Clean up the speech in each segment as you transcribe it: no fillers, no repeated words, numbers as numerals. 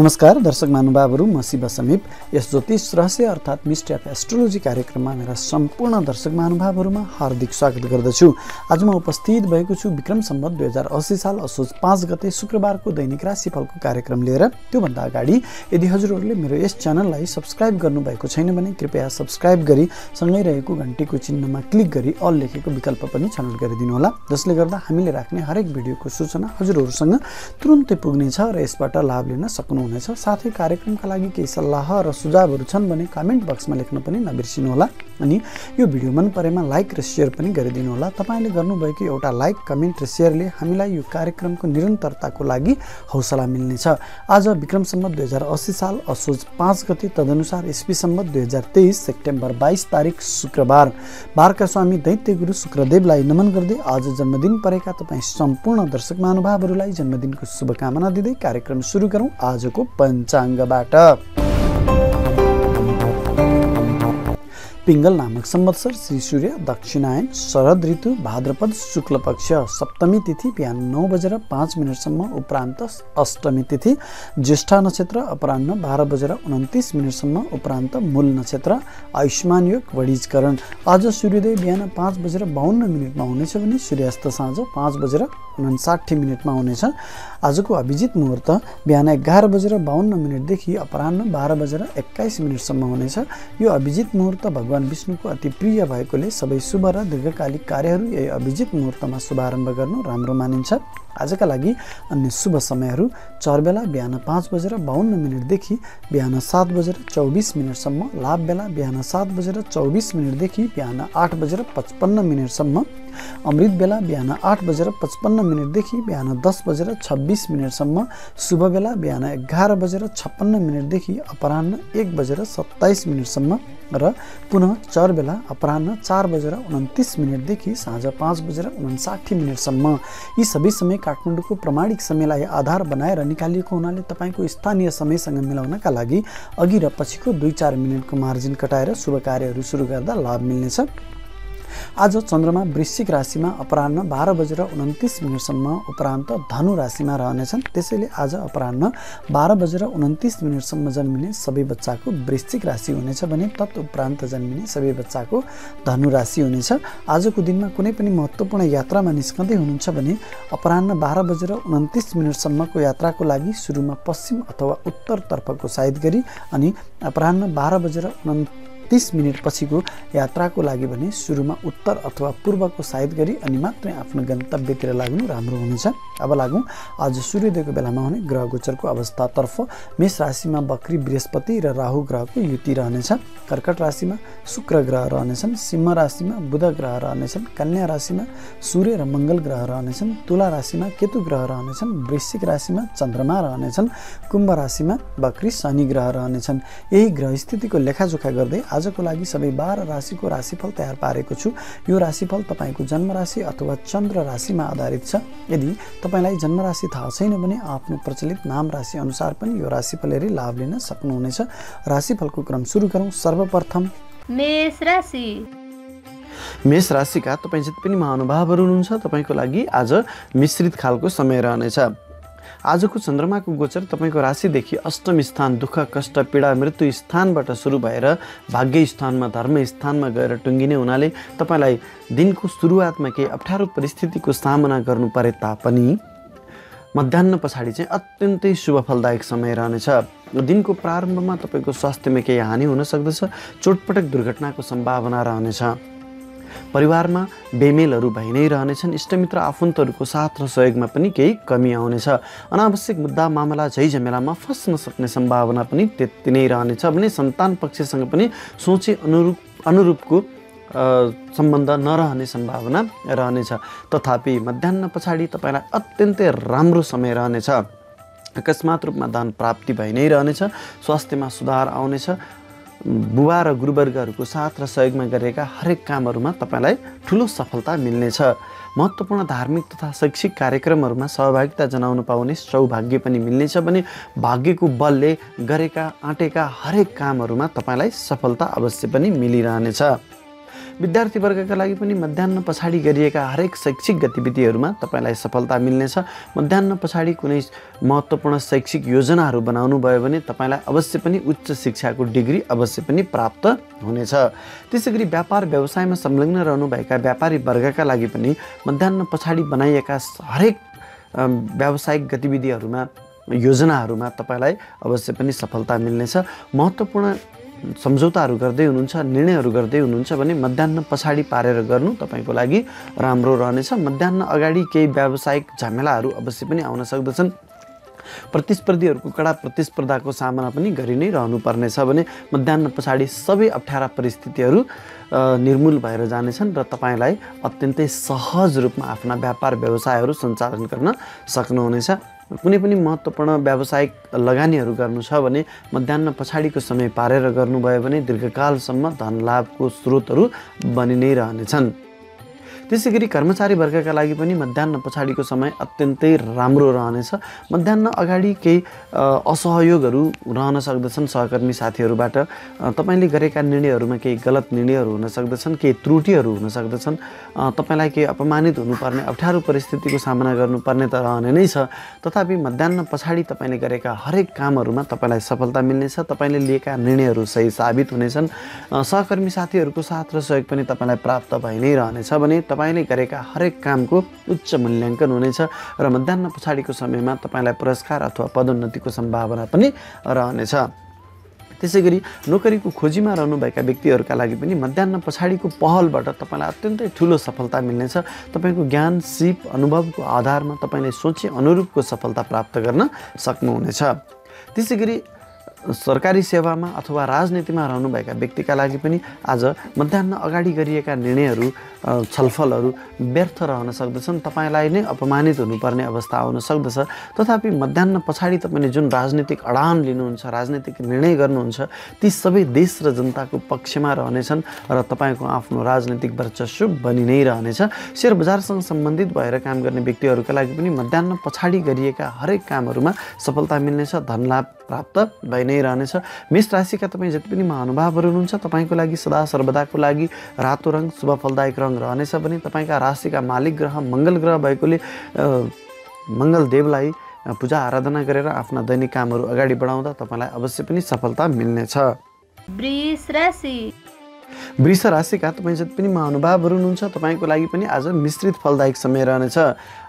नमस्कार दर्शक महानुभावहरू, म शिव समीप यस ज्योतिष रहस्य अर्थात् मिस्ट्री अफ एस्ट्रोलोजी कार्यक्रममा मेरा सम्पूर्ण दर्शक महानुभावहरूमा हार्दिक स्वागत गर्दछु। आज म उपस्थित भएको छु विक्रम सम्वत 2080 साल असोज 5 गते शुक्रबारको दैनिक राशिफलको कार्यक्रम लिएर। त्योभन्दा अगाडि यदि हजुरहरूले मेरो यस च्यानललाई सब्स्क्राइब गर्नुभएको छैन भने कृपया सब्स्क्राइब गरी सँगै रहेको घण्टीको चिन्हमा क्लिक गरी अल लेखेको विकल्प पनि छनौट गरिदिनु होला, जसले गर्दा हामीले राख्ने हरेक भिडियोको सूचना हजुरहरूसँग तुरुन्तै पुग्नेछ र यसबाट लाभ लिन सक्नुहुनेछ। साथै कार्यक्रमका लागि केही सल्लाह र सुझावहरू छन् भने कमेन्ट बक्समा लेख्न पनि नबिर्सिनु होला। अनि यो भिडियो मन परेमा लाइक र शेयर पनि गरिदिनु होला। तपाईले गर्नुभएको एउटा लाइक, कमेन्ट र शेयरले हामीलाई यो कार्यक्रमको निरन्तरताको लागि हौसला मिल्नेछ। आज विक्रम सम्वत 2080 साल असोज 5 गते तदनुसार ईस्वी सम्वत 2023 सेप्टेम्बर 22 तारिक शुक्रबार। बारका स्वामी दैत्य गुरु शुक्रदेवलाई नमन गर्दै आज जन्मदिन परेका तपाईँ सम्पूर्ण दर्शक महानुभावहरूलाई जन्मदिनको शुभकामना दिँदै कार्यक्रम सुरु गरौँ आजको पञ्चाङ्गबाट। पिङ्गल नामक संवत्सर श्री सूर्य दक्षिणायन शरद ऋतु भाद्रपद शुक्ल पक्ष सप्तमी तिथि बिहान 9:05 उपरान्त अष्टमी तिथि ज्येष्ठा नक्षत्र अपराह्न 12:29 उपरान्त मूल नक्षत्र आयुष्मान योग वणिजकरण। आज सूर्योदय बिहान 5:52 हुनेछ भने सूर्यास्त साँझ 5:59 हुनेछ। आजको अभिजित मुहुर्त बिहान 11:52 देखि अपराह्न 12:21 हुनेछ। यो अभिजित मुहुर्त भगवान विष्णुको अति प्रिय भएकोले सबै शुभ र दीर्घकालिक कार्यहरू यही अभिजित मुहुर्तमा शुभारम्भ गर्नु राम्रो मानिन्छ। आजका लागि अन्य शुभ समयहरू चरबेला बिहान 5:52 देखि बिहान 7:24 लाभ बेला बिहान 7:24 देखि बिहान 8:55 अमृत बेला बिहान 8:55 देखि बिहान 10:26 शुभ बेला बिहान 11:56 देखि अपराह्न 1:27 र पुनः चर बेला अपराह्न 4:29 देखि साँझ 5:59 यी सबै समय काठमाडौँको प्रमाणिक समयलाई आधार बनाएर निकालिएको हुनाले तपाईको स्थानीय समयसँग मिलाउनका लागि अघि र पछिको 2-4 मिनेटको मार्जिन कटाएर शुभ कार्यहरू सुरु गर्दा लाभ मिल्नेछ। आज चन्द्रमा वृश्चिक राशिमा अपराह्न 12:29 उपरान्त धनु राशिमा रहनेछन्। त्यसैले आज अपराह्न 12:29 जन्मिने सबै बच्चाको वृश्चिक राशि हुनेछ भने तत् उपरान्त जन्मिने सबै बच्चाको धनु राशि हुनेछ। आजको दिनमा कुनै पनि महत्त्वपूर्ण यात्रामा निस्कँदै हुनुहुन्छ भने अपराह्न 12:29 को यात्राको लागि सुरुमा पश्चिम अथवा उत्तरतर्फको साइड गरी अनि अपराह्न 12:29 पछिको यात्राको लागि भने सुरुमा उत्तर अथवा पूर्वको साइड गरी अनि मात्रै आफ्नो गन्तव्यतिर लाग्नु राम्रो हुनेछ। अब लागौँ आज सूर्योदयको बेलामा हुने ग्रह गोचरको अवस्थातर्फ। मेष राशिमा बकरी बृहस्पति र राहु ग्रहको युति रहनेछ। कर्कट राशिमा शुक्र ग्रह रहनेछन्। सिंह राशिमा बुध ग्रह रहनेछन्। कन्या राशिमा सूर्य र मङ्गल ग्रह रहनेछन्। तुला राशिमा केतु ग्रह रहनेछन्। वृश्चिक राशिमा चन्द्रमा रहनेछन्। कुम्भ राशिमा बकरी शनि ग्रह रहनेछन्। यही ग्रह स्थितिको लेखाजोखा गर्दै आजको लागि सबै 12 राशिको राशिफल तयार पारेको छु। यो राशिफल तपाईको जन्म राशि अथवा चन्द्र राशिमा आधारित छ। यदि तपाईलाई जन्म राशि थाहा छैन भने आफ्नो प्रचलित नाम राशि अनुसार पनि यो राशिफल हेरी लाभ लिन सक्नुहुनेछ। राशिफलको क्रम सुरु गरौँ। सर्वप्रथम मेष राशि। मेष राशिका तपाईँ जति पनि महानुभावहरू हुनुहुन्छ तपाईको लागि आज मिश्रित खालको समय रहनेछ। आजको चन्द्रमाको गोचर तपाईको राशिदेखि अष्टम स्थान दुःख कष्ट पीडा मृत्यु स्थानबाट सुरु भएर भाग्य स्थानमा धर्म स्थानमा गएर टुङ्गिने हुनाले तपाईलाई दिनको सुरुवातमा केही अप्ठ्यारो परिस्थितिको सामना गर्नु परे तापनि मध्याह्न पछाडि चाहिँ अत्यन्तै शुभ फलदायक समय रहनेछ। दिनको प्रारम्भमा तपाईको स्वास्थ्यमा केही हानि हुन सक्दछ। चोटपटक दुर्घटनाको सम्भावना रहनेछ। परिवारमा बेमेलहरू भइ नै रहनेछन्। इष्टमित्र आफन्तहरूको साथ र सहयोगमा पनि केही कमी आउनेछ। अनावश्यक मुद्दा मामला झैझमेलामा फस्न सक्ने सम्भावना पनि त्यति नै रहनेछ भने सन्तान पक्षसँग पनि सोचे अनुरूपको सम्बन्ध नरहने सम्भावना रहनेछ। तथापि मध्याह्न पछाडि तपाईँलाई अत्यन्तै राम्रो समय रहनेछ। अकस्मात रूपमा धन प्राप्ति भइ नै रहनेछ। स्वास्थ्यमा सुधार आउनेछ। बुबा र गुरुवर्गहरूको साथ र सहयोगमा गरेका हरेक कामहरूमा तपाईँलाई ठुलो सफलता मिल्नेछ। महत्त्वपूर्ण धार्मिक तथा शैक्षिक कार्यक्रमहरूमा सहभागिता जनाउन पाउने सौभाग्य पनि मिल्नेछ भने भाग्यको बलले गरेका आँटेका हरेक कामहरूमा तपाईँलाई सफलता अवश्य पनि मिलिरहनेछ। विद्यार्थी वर्गका लागि पनि मध्याह्न पछाडि गरिएका हरेक शैक्षिक गतिविधिहरूमा तपाईँलाई सफलता मिल्नेछ। मध्याह्न पछाडि कुनै महत्त्वपूर्ण शैक्षिक योजनाहरू बनाउनु भयो भने तपाईँलाई अवश्य पनि उच्च शिक्षाको डिग्री अवश्य पनि प्राप्त हुनेछ। त्यसैगरी व्यापार व्यवसायमा संलग्न रहनुभएका व्यापारी वर्गका लागि पनि मध्याह्न पछाडि बनाइएका हरेक व्यावसायिक गतिविधिहरूमा योजनाहरूमा तपाईँलाई अवश्य पनि सफलता मिल्नेछ। महत्त्वपूर्ण सम्झौताहरू गर्दै हुनुहुन्छ, निर्णयहरू गर्दै हुनुहुन्छ भने मध्याह्न पछाडि पारेर गर्नु तपाईँको लागि राम्रो रहनेछ। मध्याह्न अगाडि केही व्यावसायिक झमेलाहरू अवश्य पनि आउन सक्दछन्। प्रतिस्पर्धीहरूको कडा प्रतिस्पर्धाको सामना पनि गरि नै रहनुपर्नेछ भने मध्याह्न पछाडि सबै अप्ठ्यारा परिस्थितिहरू निर्मूल भएर जानेछन् र तपाईँलाई अत्यन्तै सहज रूपमा आफ्ना व्यापार व्यवसायहरू सञ्चालन गर्न सक्नुहुनेछ। कुनै पनि महत्त्वपूर्ण व्यावसायिक लगानीहरू गर्नु छ भने मध्याह्न पछाडिको समय पारेर गर्नुभयो भने दीर्घकालसम्म धन लाभको स्रोतहरू बनि नै रहनेछन्। त्यसैगरी कर्मचारी वर्गका लागि पनि मध्याह्न पछाडिको समय अत्यन्तै राम्रो रहनेछ। मध्याह्न अगाडि केही असहयोगहरू रहन सक्दछन् सहकर्मी साथीहरूबाट। तपाईँले गरेका निर्णयहरूमा केही गलत निर्णयहरू हुन सक्दछन्, केही त्रुटिहरू हुन सक्दछन्। तपाईँलाई केही अपमानित हुनुपर्ने अप्ठ्यारो परिस्थितिको सामना गर्नुपर्ने त रहने नै छ। तथापि मध्याह्न पछाडि तपाईँले गरेका हरेक कामहरूमा तपाईँलाई सफलता मिल्नेछ। तपाईँले लिएका निर्णयहरू सही साबित हुनेछन्। सहकर्मी साथीहरूको साथ र सहयोग पनि तपाईँलाई प्राप्त भइ नै रहनेछ भने तपाईँले गरेका हरेक कामको उच्च मूल्याङ्कन हुनेछ र मध्याह्न पछाडिको समयमा तपाईँलाई पुरस्कार अथवा पदोन्नतिको सम्भावना पनि रहनेछ। त्यसैगरी नोकरीको खोजीमा रहनुभएका व्यक्तिहरूका लागि पनि मध्याह्न पछाडिको पहलबाट तपाईँलाई अत्यन्तै ठुलो सफलता मिल्नेछ। तपाईँको ज्ञान, सिप, अनुभवको आधारमा तपाईँले सोचे अनुरूपको सफलता प्राप्त गर्न सक्नुहुनेछ। त्यसैगरी सरकारी सेवामा अथवा राजनीतिमा रहनुभएका व्यक्तिका लागि पनि आज मध्याह्न अगाडि गरिएका निर्णयहरू, छलफलहरू व्यर्थ रहन सक्दछन्। तपाईँलाई नै अपमानित हुनुपर्ने अवस्था आउन सक्दछ। तथापि मध्याह्न पछाडि तपाईँले जुन राजनीतिक अडान लिनुहुन्छ, राजनीतिक निर्णय गर्नुहुन्छ, ती सबै देश र जनताको पक्षमा रहनेछन् र तपाईँको आफ्नो राजनीतिक वर्चस्व बनि नै रहनेछ। शेयर बजारसँग सम्बन्धित भएर काम गर्ने व्यक्तिहरूका लागि पनि मध्याह्न पछाडि गरिएका हरेक कामहरूमा सफलता मिल्नेछ, धन लाभ प्राप्त भइ नै रहनेछ। मेष राशिका तपाईँ जति पनि महानुभावहरू हुनुहुन्छ तपाईँको लागि सदा सर्वदाको लागि रातो रङ शुभ फलदायक रङ रहनेछ भने तपाईँका राशिका मालिक ग्रह मङ्गल ग्रह भएकोले मङ्गल देवलाई पूजा आराधना गरेर आफ्ना दैनिक कामहरू अगाडि बढाउँदा तपाईँलाई अवश्य पनि सफलता मिल्नेछ। वृष राशिका तपाईँ जति पनि महानुभावहरू हुनुहुन्छ तपाईँको लागि पनि आज मिश्रित फलदायक समय रहनेछ।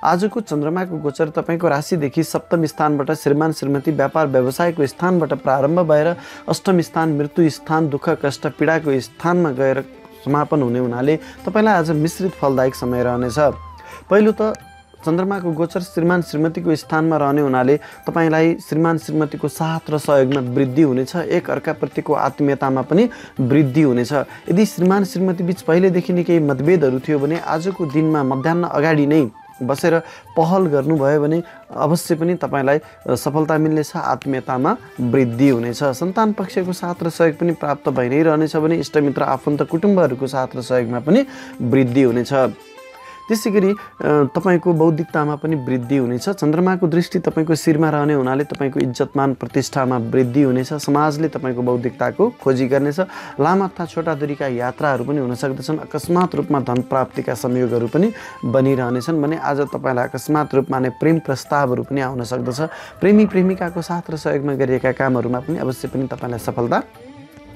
आजको चन्द्रमाको गोचर तपाईँको राशिदेखि सप्तम स्थानबाट श्रीमान श्रीमती व्यापार व्यवसायको स्थानबाट प्रारम्भ भएर अष्टम स्थान मृत्यु स्थान दुःख कष्ट पीडाको स्थानमा गएर समापन हुने हुनाले तपाईँलाई आज मिश्रित फलदायक समय रहनेछ। पहिलो त चन्द्रमाको गोचर श्रीमान श्रीमतीको स्थानमा रहने हुनाले तपाईँलाई श्रीमान श्रीमतीको साथ र सहयोगमा वृद्धि हुनेछ। एक अर्काप्रतिको आत्मीयतामा पनि वृद्धि हुनेछ। यदि श्रीमान श्रीमती बीच पहिलेदेखि नै केही मतभेदहरू थियो भने आजको दिनमा मध्याह्न अगाडि नै बसेर पहल गर्नुभयो भने अवश्य पनि तपाईँलाई सफलता मिल्नेछ, आत्मीयतामा वृद्धि हुनेछ। सन्तान पक्षको साथ र सहयोग पनि प्राप्त भइ नै रहनेछ भने इष्टमित्र आफन्त कुटुम्बहरूको साथ र सहयोगमा पनि वृद्धि हुनेछ। त्यसैगरी तपाईँको बौद्धिकतामा पनि वृद्धि हुनेछ। चन्द्रमाको दृष्टि तपाईँको शिरमा रहने हुनाले तपाईँको इज्जतमान प्रतिष्ठामा वृद्धि हुनेछ। समाजले तपाईँको बौद्धिकताको खोजी गर्नेछ। लामा तथा छोटा दूरीका यात्राहरू पनि हुन सक्दछन्। अकस्मात रूपमा धन प्राप्तिका संयोगहरू पनि बनिरहनेछन् भने आज तपाईँलाई अकस्मात रूपमा नै प्रेम प्रस्तावहरू पनि आउन सक्दछ। प्रेमी प्रेमिकाको साथ र सहयोगमा गरिएका कामहरूमा पनि अवश्य पनि तपाईँलाई सफलता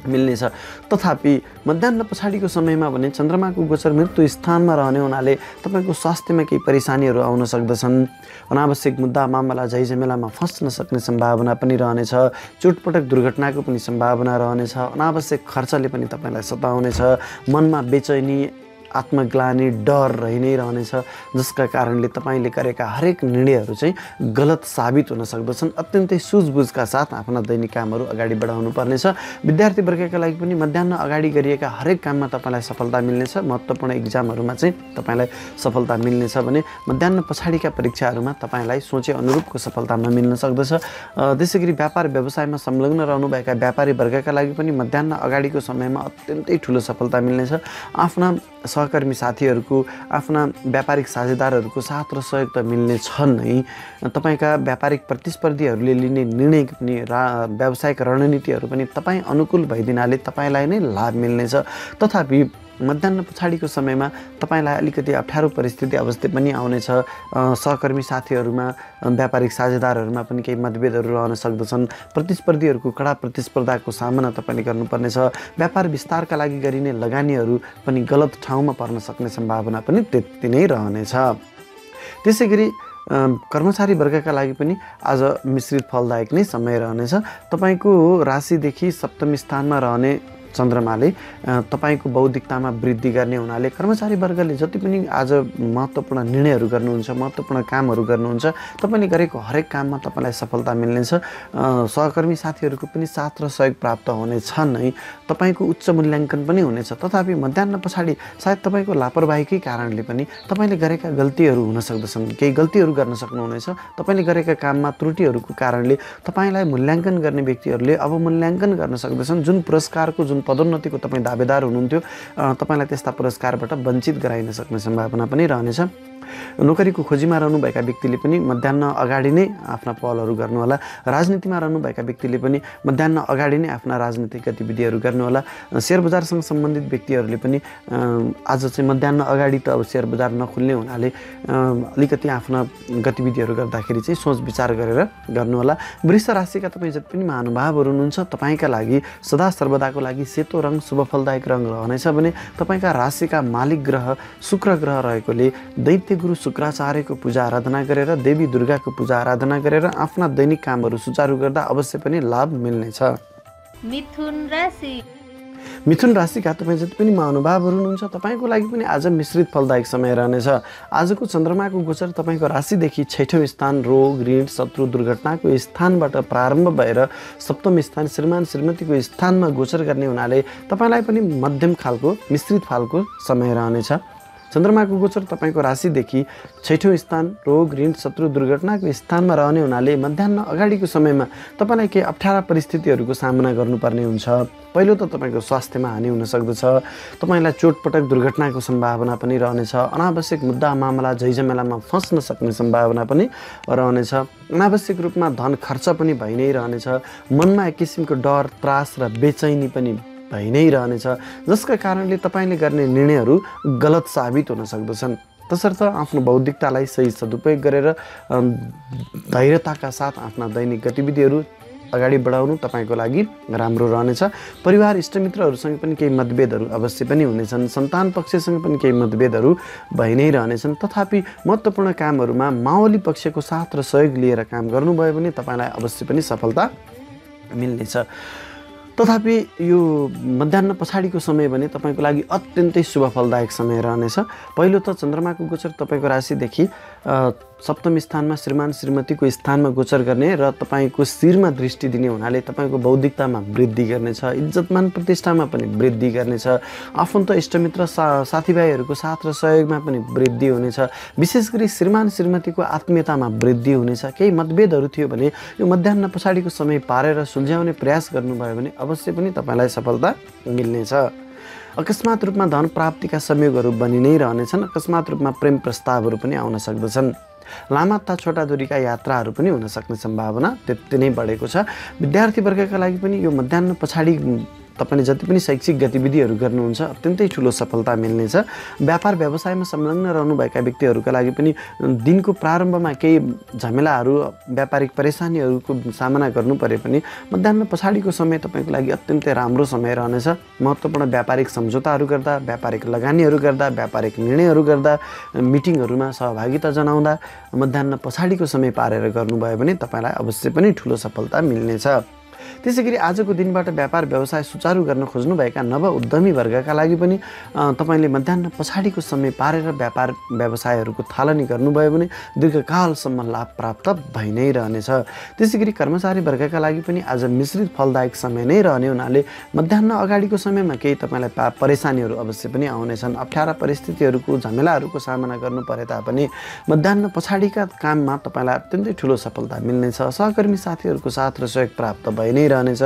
मिल्नेछ। तथापि मध्याह्न पछाडिको समयमा भने चन्द्रमाको गोचर मृत्यु स्थानमा रहने हुनाले तपाईँको स्वास्थ्यमा केही परेशानीहरू आउन सक्दछन्। अनावश्यक मुद्दा मामला झैझमेलामा फस्न सक्ने सम्भावना पनि रहनेछ। चोटपटक दुर्घटनाको पनि सम्भावना रहनेछ। अनावश्यक खर्चले पनि तपाईँलाई सताउनेछ। मनमा बेचैनी, आत्मग्लानि, डर रहि नै रहनेछ, जसका कारणले तपाईँले गरेका हरेक निर्णयहरू चाहिँ गलत साबित हुन सक्दछन्। अत्यन्तै सुझबुझका साथ आफ्ना दैनिक कामहरू अगाडि बढाउनु पर्नेछ। विद्यार्थी वर्गका लागि पनि मध्याह्न अगाडि गरिएका हरेक काममा तपाईँलाई सफलता मिल्नेछ। महत्त्वपूर्ण इक्जामहरूमा चाहिँ तपाईँलाई सफलता मिल्नेछ भने मध्याह्न पछाडिका परीक्षाहरूमा तपाईँलाई सोचे अनुरूपको सफलता नमिल्न सक्दछ। त्यसैगरी व्यापार व्यवसायमा संलग्न रहनुभएका व्यापारी वर्गका लागि पनि मध्याह्न अगाडिको समयमा अत्यन्तै ठुलो सफलता मिल्नेछ। आफ्ना सहकर्मी साथीहरूको, आफ्ना व्यापारिक साझेदारहरूको साथ र सहयोग त मिल्ने छ नै। तपाईँका व्यापारिक प्रतिस्पर्धीहरूले लिने निर्णय पनि व्यावसायिक रणनीतिहरू पनि तपाईँ अनुकूल भइदिनाले तपाईँलाई नै लाभ मिल्नेछ। तथापि मध्याह पछाडिको समयमा तपाईँलाई अलिकति अप्ठ्यारो परिस्थिति अवस्था पनि आउनेछ। सहकर्मी साथीहरूमा, व्यापारिक साझेदारहरूमा पनि केही मतभेदहरू रहन सक्दछन्। प्रतिस्पर्धीहरूको कडा प्रतिस्पर्धाको सामना तपाईँले गर्नुपर्नेछ। व्यापार विस्तारका लागि गरिने लगानीहरू पनि गलत ठाउँमा पर्न सक्ने सम्भावना पनि त्यति नै रहनेछ। त्यसै गरी कर्मचारी वर्गका लागि पनि आज मिश्रित फलदायक नै समय रहनेछ। तपाईँको राशिदेखि सप्तमी स्थानमा रहने चन्द्रमाले तपाईँको बौद्धिकतामा वृद्धि गर्ने हुनाले कर्मचारी वर्गले जति पनि आज महत्त्वपूर्ण निर्णयहरू गर्नुहुन्छ, महत्त्वपूर्ण कामहरू गर्नुहुन्छ, तपाईँले गरेको हरेक काममा तपाईँलाई सफलता मिल्नेछ। सहकर्मी साथीहरूको पनि साथ र सहयोग प्राप्त हुनेछ नै। तपाईँको उच्च मूल्याङ्कन पनि हुनेछ। तथापि मध्याह पछाडि सायद तपाईँको लापरवाहीकै कारणले पनि तपाईँले गरेका गल्तीहरू हुन सक्दछन्। केही गल्तीहरू गर्न सक्नुहुनेछ। तपाईँले गरेका काममा त्रुटिहरूको कारणले तपाईँलाई मूल्याङ्कन गर्ने व्यक्तिहरूले अवमूल्याङ्कन गर्न सक्दछन्। जुन पुरस्कारको, जुन पदोन्नतिको तपाईँ दावेदार हुनुहुन्थ्यो, तपाईँलाई त्यस्ता पुरस्कारबाट वञ्चित गराइन सक्ने सम्भावना पनि रहनेछ। नोकरीको खोजीमा रहनुभएका व्यक्तिले पनि मध्याह अगाडि नै आफ्ना पहलहरू गर्नुहोला। राजनीतिमा रहनुभएका व्यक्तिले पनि मध्याह अगाडि नै आफ्ना राजनीतिक गतिविधिहरू गर्नुहोला। सेयर बजारसँग सम्बन्धित व्यक्तिहरूले पनि आज चाहिँ मध्याह अगाडि त अब सेयर बजार नखुल्ने हुनाले अलिकति आफ्ना गतिविधिहरू गर्दाखेरि चाहिँ सोच विचार गरेर गर्नुहोला। वृष राशिका तपाईँ जति पनि महानुभावहरू हुनुहुन्छ, तपाईँका लागि सदा सर्वदाको लागि सेतो रङ शुभ फलदायक रङ रहनेछ भने तपाईँका राशिका मालिक ग्रह शुक्र ग्रह रहेकोले दैत्य गुरु शुक्राचार्यको पूजा आराधना गरेर, देवी दुर्गाको पूजा आराधना गरेर आफ्ना दैनिक कामहरू सुचारू गर्दा अवश्य पनि लाभ मिल्नेछ। मिथुन राशिका तपाईँ जति पनि महानुभावहरू हुनुहुन्छ, तपाईँको लागि पनि आज मिश्रित फलदायक समय रहनेछ। आजको चन्द्रमाको गोचर तपाईँको राशिदेखि 6औं स्थान रोग, ऋण, शत्रु, दुर्घटनाको स्थानबाट प्रारम्भ भएर सप्तम स्थान श्रीमान श्रीमतीको स्थानमा गोचर गर्ने हुनाले तपाईँलाई पनि मध्यम खालको मिश्रित खालको समय रहनेछ। चन्द्रमाको गोचर तपाईँको राशिदेखि 6औं स्थान रोग, ऋण, शत्रु, दुर्घटनाको स्थानमा रहने हुनाले मध्याह अगाडिको समयमा तपाईँलाई केही अप्ठ्यारा परिस्थितिहरूको सामना गर्नुपर्ने हुन्छ। पहिलो त तपाईँको स्वास्थ्यमा हानि हुन सक्दछ। तपाईँलाई चोटपटक दुर्घटनाको सम्भावना पनि रहनेछ। अनावश्यक मुद्दा मामला झैझमेलामा फस्न सक्ने सम्भावना पनि रहनेछ। अनावश्यक रूपमा धन खर्च पनि भइ नै रहनेछ। मनमा एक किसिमको डर, त्रास र बेचैनी पनि भइ नै रहनेछ, जसका कारणले तपाईँले गर्ने निर्णयहरू गलत साबित हुन सक्दछन्। तसर्थ आफ्नो बौद्धिकतालाई सही सदुपयोग गरेर धैर्यताका साथ आफ्ना दैनिक गतिविधिहरू अगाडि बढाउनु तपाईँको लागि राम्रो रहनेछ। परिवार इष्टमित्रहरूसँग पनि केही मतभेदहरू अवश्य पनि हुनेछन्। सन्तान पक्षसँग पनि केही मतभेदहरू भइ नै रहनेछन्। तथापि महत्त्वपूर्ण कामहरूमा माओली पक्षको साथ र सहयोग लिएर काम गर्नुभयो भने तपाईँलाई अवश्य पनि सफलता मिल्नेछ। तथापि यो मध्याह पछाडिको समय भने तपाईँको लागि अत्यन्तै शुभ फलदायक समय रहनेछ। पहिलो त चन्द्रमाको गोचर तपाईँको राशिदेखि सप्तम स्थानमा श्रीमान श्रीमतीको स्थानमा गोचर गर्ने र तपाईँको शिरमा दृष्टि दिने हुनाले तपाईँको बौद्धिकतामा वृद्धि गर्नेछ। इज्जतमान प्रतिष्ठामा पनि वृद्धि गर्नेछ। आफन्त इष्टमित्र साथीभाइहरूको साथ र सहयोगमा पनि वृद्धि हुनेछ। विशेष गरी श्रीमान श्रीमतीको आत्मीयतामा वृद्धि हुनेछ। केही मतभेदहरू थियो भने यो मध्याह पछाडिको समय पारेर सुल्झाउने प्रयास गर्नुभयो भने अवश्य पनि तपाईँलाई सफलता मिल्नेछ। अकस्मात रूपमा धन प्राप्तिका संयोगहरू बनि नै रहनेछन्। अकस्मात रूपमा प्रेम प्रस्तावहरू पनि आउन सक्दछन्। लामा तथा छोटा दूरीका यात्राहरू पनि हुन सक्ने सम्भावना त्यति नै बढेको छ। विद्यार्थी वर्गका लागि पनि यो मध्याह पछाडि तपाईँले जति पनि शैक्षिक गतिविधिहरू गर्नुहुन्छ अत्यन्तै ठुलो सफलता मिल्नेछ। व्यापार व्यवसायमा संलग्न रहनुभएका व्यक्तिहरूका लागि पनि दिनको प्रारम्भमा केही झमेलाहरू, व्यापारिक परेशानीहरूको सामना गर्नु परे पनि मध्याह पछाडिको समय तपाईँको लागि अत्यन्तै राम्रो समय रहनेछ। महत्त्वपूर्ण व्यापारिक सम्झौताहरू गर्दा, व्यापारिक लगानीहरू गर्दा, व्यापारिक निर्णयहरू गर्दा, मिटिङहरूमा सहभागिता जनाउँदा मध्याह पछाडिको समय पारेर गर्नुभयो भने तपाईँलाई अवश्य पनि ठुलो सफलता मिल्नेछ। त्यसै गरी आजको दिनबाट व्यापार व्यवसाय सुचारू गर्न खोज्नुभएका नव उद्यमी वर्गका लागि पनि तपाईँले मध्याह पछाडिको समय पारेर व्यापार व्यवसायहरूको थालनी गर्नुभयो भने दीर्घकालसम्म लाभ प्राप्त भइ नै रहनेछ। त्यसै गरी कर्मचारी वर्गका लागि पनि आज मिश्रित फलदायक समय नै रहने हुनाले मध्याह अगाडिको समयमा केही तपाईँलाई परेशानीहरू अवश्य पनि आउनेछन्। अप्ठ्यारा परिस्थितिहरूको झमेलाहरूको सामना गर्नु परे तापनि मध्याह पछाडिका काममा तपाईँलाई अत्यन्तै ठुलो सफलता मिल्नेछ। सहकर्मी साथीहरूको साथ र सहयोग प्राप्त भइ नै नै रहनेछ।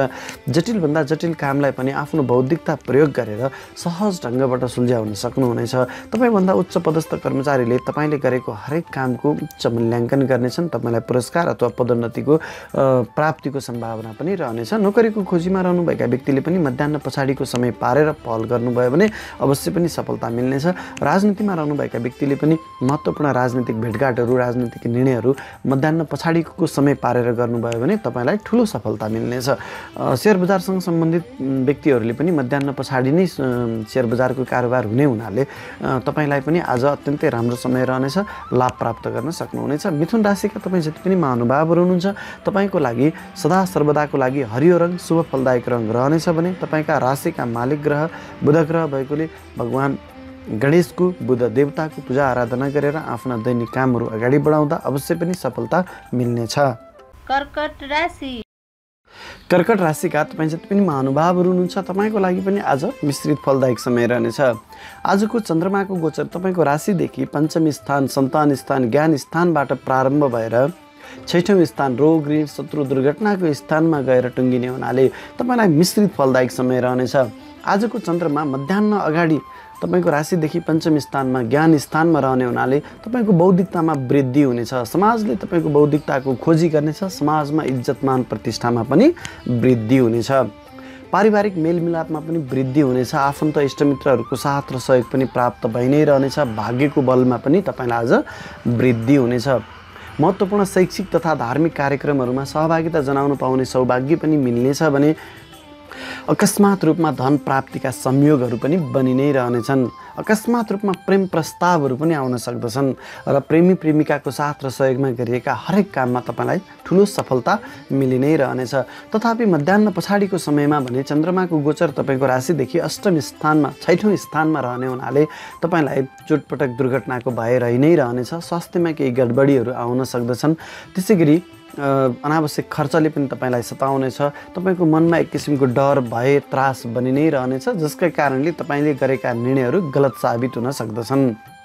जटिलभन्दा जटिल कामलाई पनि आफ्नो बौद्धिकता प्रयोग गरेर सहज ढङ्गबाट सुल्झाउन सक्नुहुनेछ। तपाईँभन्दा उच्च पदस्थ कर्मचारीले तपाईँले गरेको हरेक कामको उच्च मूल्याङ्कन गर्नेछन्। तपाईँलाई पुरस्कार अथवा पदोन्नतिको प्राप्तिको सम्भावना पनि रहनेछ। नोकरीको खोजीमा रहनुभएका व्यक्तिले पनि मध्याह्न पछाडिको समय पारेर पहल गर्नुभयो भने अवश्य पनि सफलता मिल्नेछ। राजनीतिमा रहनुभएका व्यक्तिले पनि महत्त्वपूर्ण राजनीतिक भेटघाटहरू, राजनीतिक निर्णयहरू मध्याह्न पछाडिको समय पारेर गर्नुभयो भने तपाईँलाई ठुलो सफलता मिल्नेछ। सेयर बजारसँग सम्बन्धित व्यक्तिहरूले पनि मध्याह्न पछाडि नै सेयर बजारको कारोबार हुने हुनाले तपाईँलाई पनि आज अत्यन्तै राम्रो समय रहनेछ, लाभ प्राप्त गर्न सक्नुहुनेछ। मिथुन राशिका तपाईँ जति पनि महानुभावहरू हुनुहुन्छ तपाईँको लागि सदा सर्वदाको लागि हरियो रङ शुभ फलदायक रङ रहनेछ भने तपाईँका राशिका मालिक ग्रह बुध ग्रह भएकोले भगवान गणेशको, बुध देवताको पूजा आराधना गरेर आफ्ना दैनिक कामहरू अगाडि बढाउँदा अवश्य पनि सफलता मिल्नेछ। कर्कट राशि। कर्कट राशिका तपाईँ जति पनि महानुभावहरू हुनुहुन्छ तपाईँको लागि पनि आज मिश्रित फलदायक समय रहनेछ। आजको चन्द्रमाको गोचर तपाईँको राशिदेखि पञ्चमी स्थान, सन्तान स्थान, ज्ञान स्थानबाट प्रारम्भ भएर 6औं स्थान रोग, ऋण, शत्रु, दुर्घटनाको स्थानमा गएर टुङ्गिने हुनाले तपाईँलाई मिश्रित फलदायक समय रहनेछ। आजको चन्द्रमा मध्याह्न अगाडि तपाईँको राशिदेखि पञ्चमी स्थानमा, ज्ञान स्थानमा रहने हुनाले तपाईँको बौद्धिकतामा वृद्धि हुनेछ। समाजले तपाईँको बौद्धिकताको खोजी गर्नेछ। समाजमा इज्जतमान प्रतिष्ठामा पनि वृद्धि हुनेछ। पारिवारिक मेलमिलापमा पनि वृद्धि हुनेछ। आफन्त इष्टमित्रहरूको साथ र सहयोग पनि प्राप्त भइ नै रहनेछ। भाग्यको बलमा पनि तपाईँलाई आज वृद्धि हुनेछ। महत्त्वपूर्ण शैक्षिक तथा धार्मिक कार्यक्रमहरूमा सहभागिता जनाउन पाउने सौभाग्य पनि मिल्नेछ भने अकस्मात रूपमा धन प्राप्तिका संयोगहरू पनि बनि नै रहनेछन्। अकस्मात रूपमा प्रेम प्रस्तावहरू पनि आउन सक्दछन् र प्रेमी प्रेमिकाको साथ र सहयोगमा गरिएका हरेक काममा तपाईँलाई ठुलो सफलता मिलि नै रहनेछ। तथापि मध्याह्न पछाडिको समयमा भने चन्द्रमाको गोचर तपाईँको राशिदेखि अष्टम स्थानमा, 6औं स्थानमा रहने हुनाले तपाईँलाई चोटपटक दुर्घटनाको भय रहि नै रहनेछ। स्वास्थ्यमा केही गडबडीहरू आउन सक्दछन्। त्यसै गरी अनावश्यक खर्चले पनि तपाईँलाई सताउनेछ। तपाईँको मनमा एक किसिमको डर, भय, त्रास बनि नै रहनेछ, जसका कारणले तपाईँले गरेका निर्णयहरू गलत साबित हुन सक्दछन्।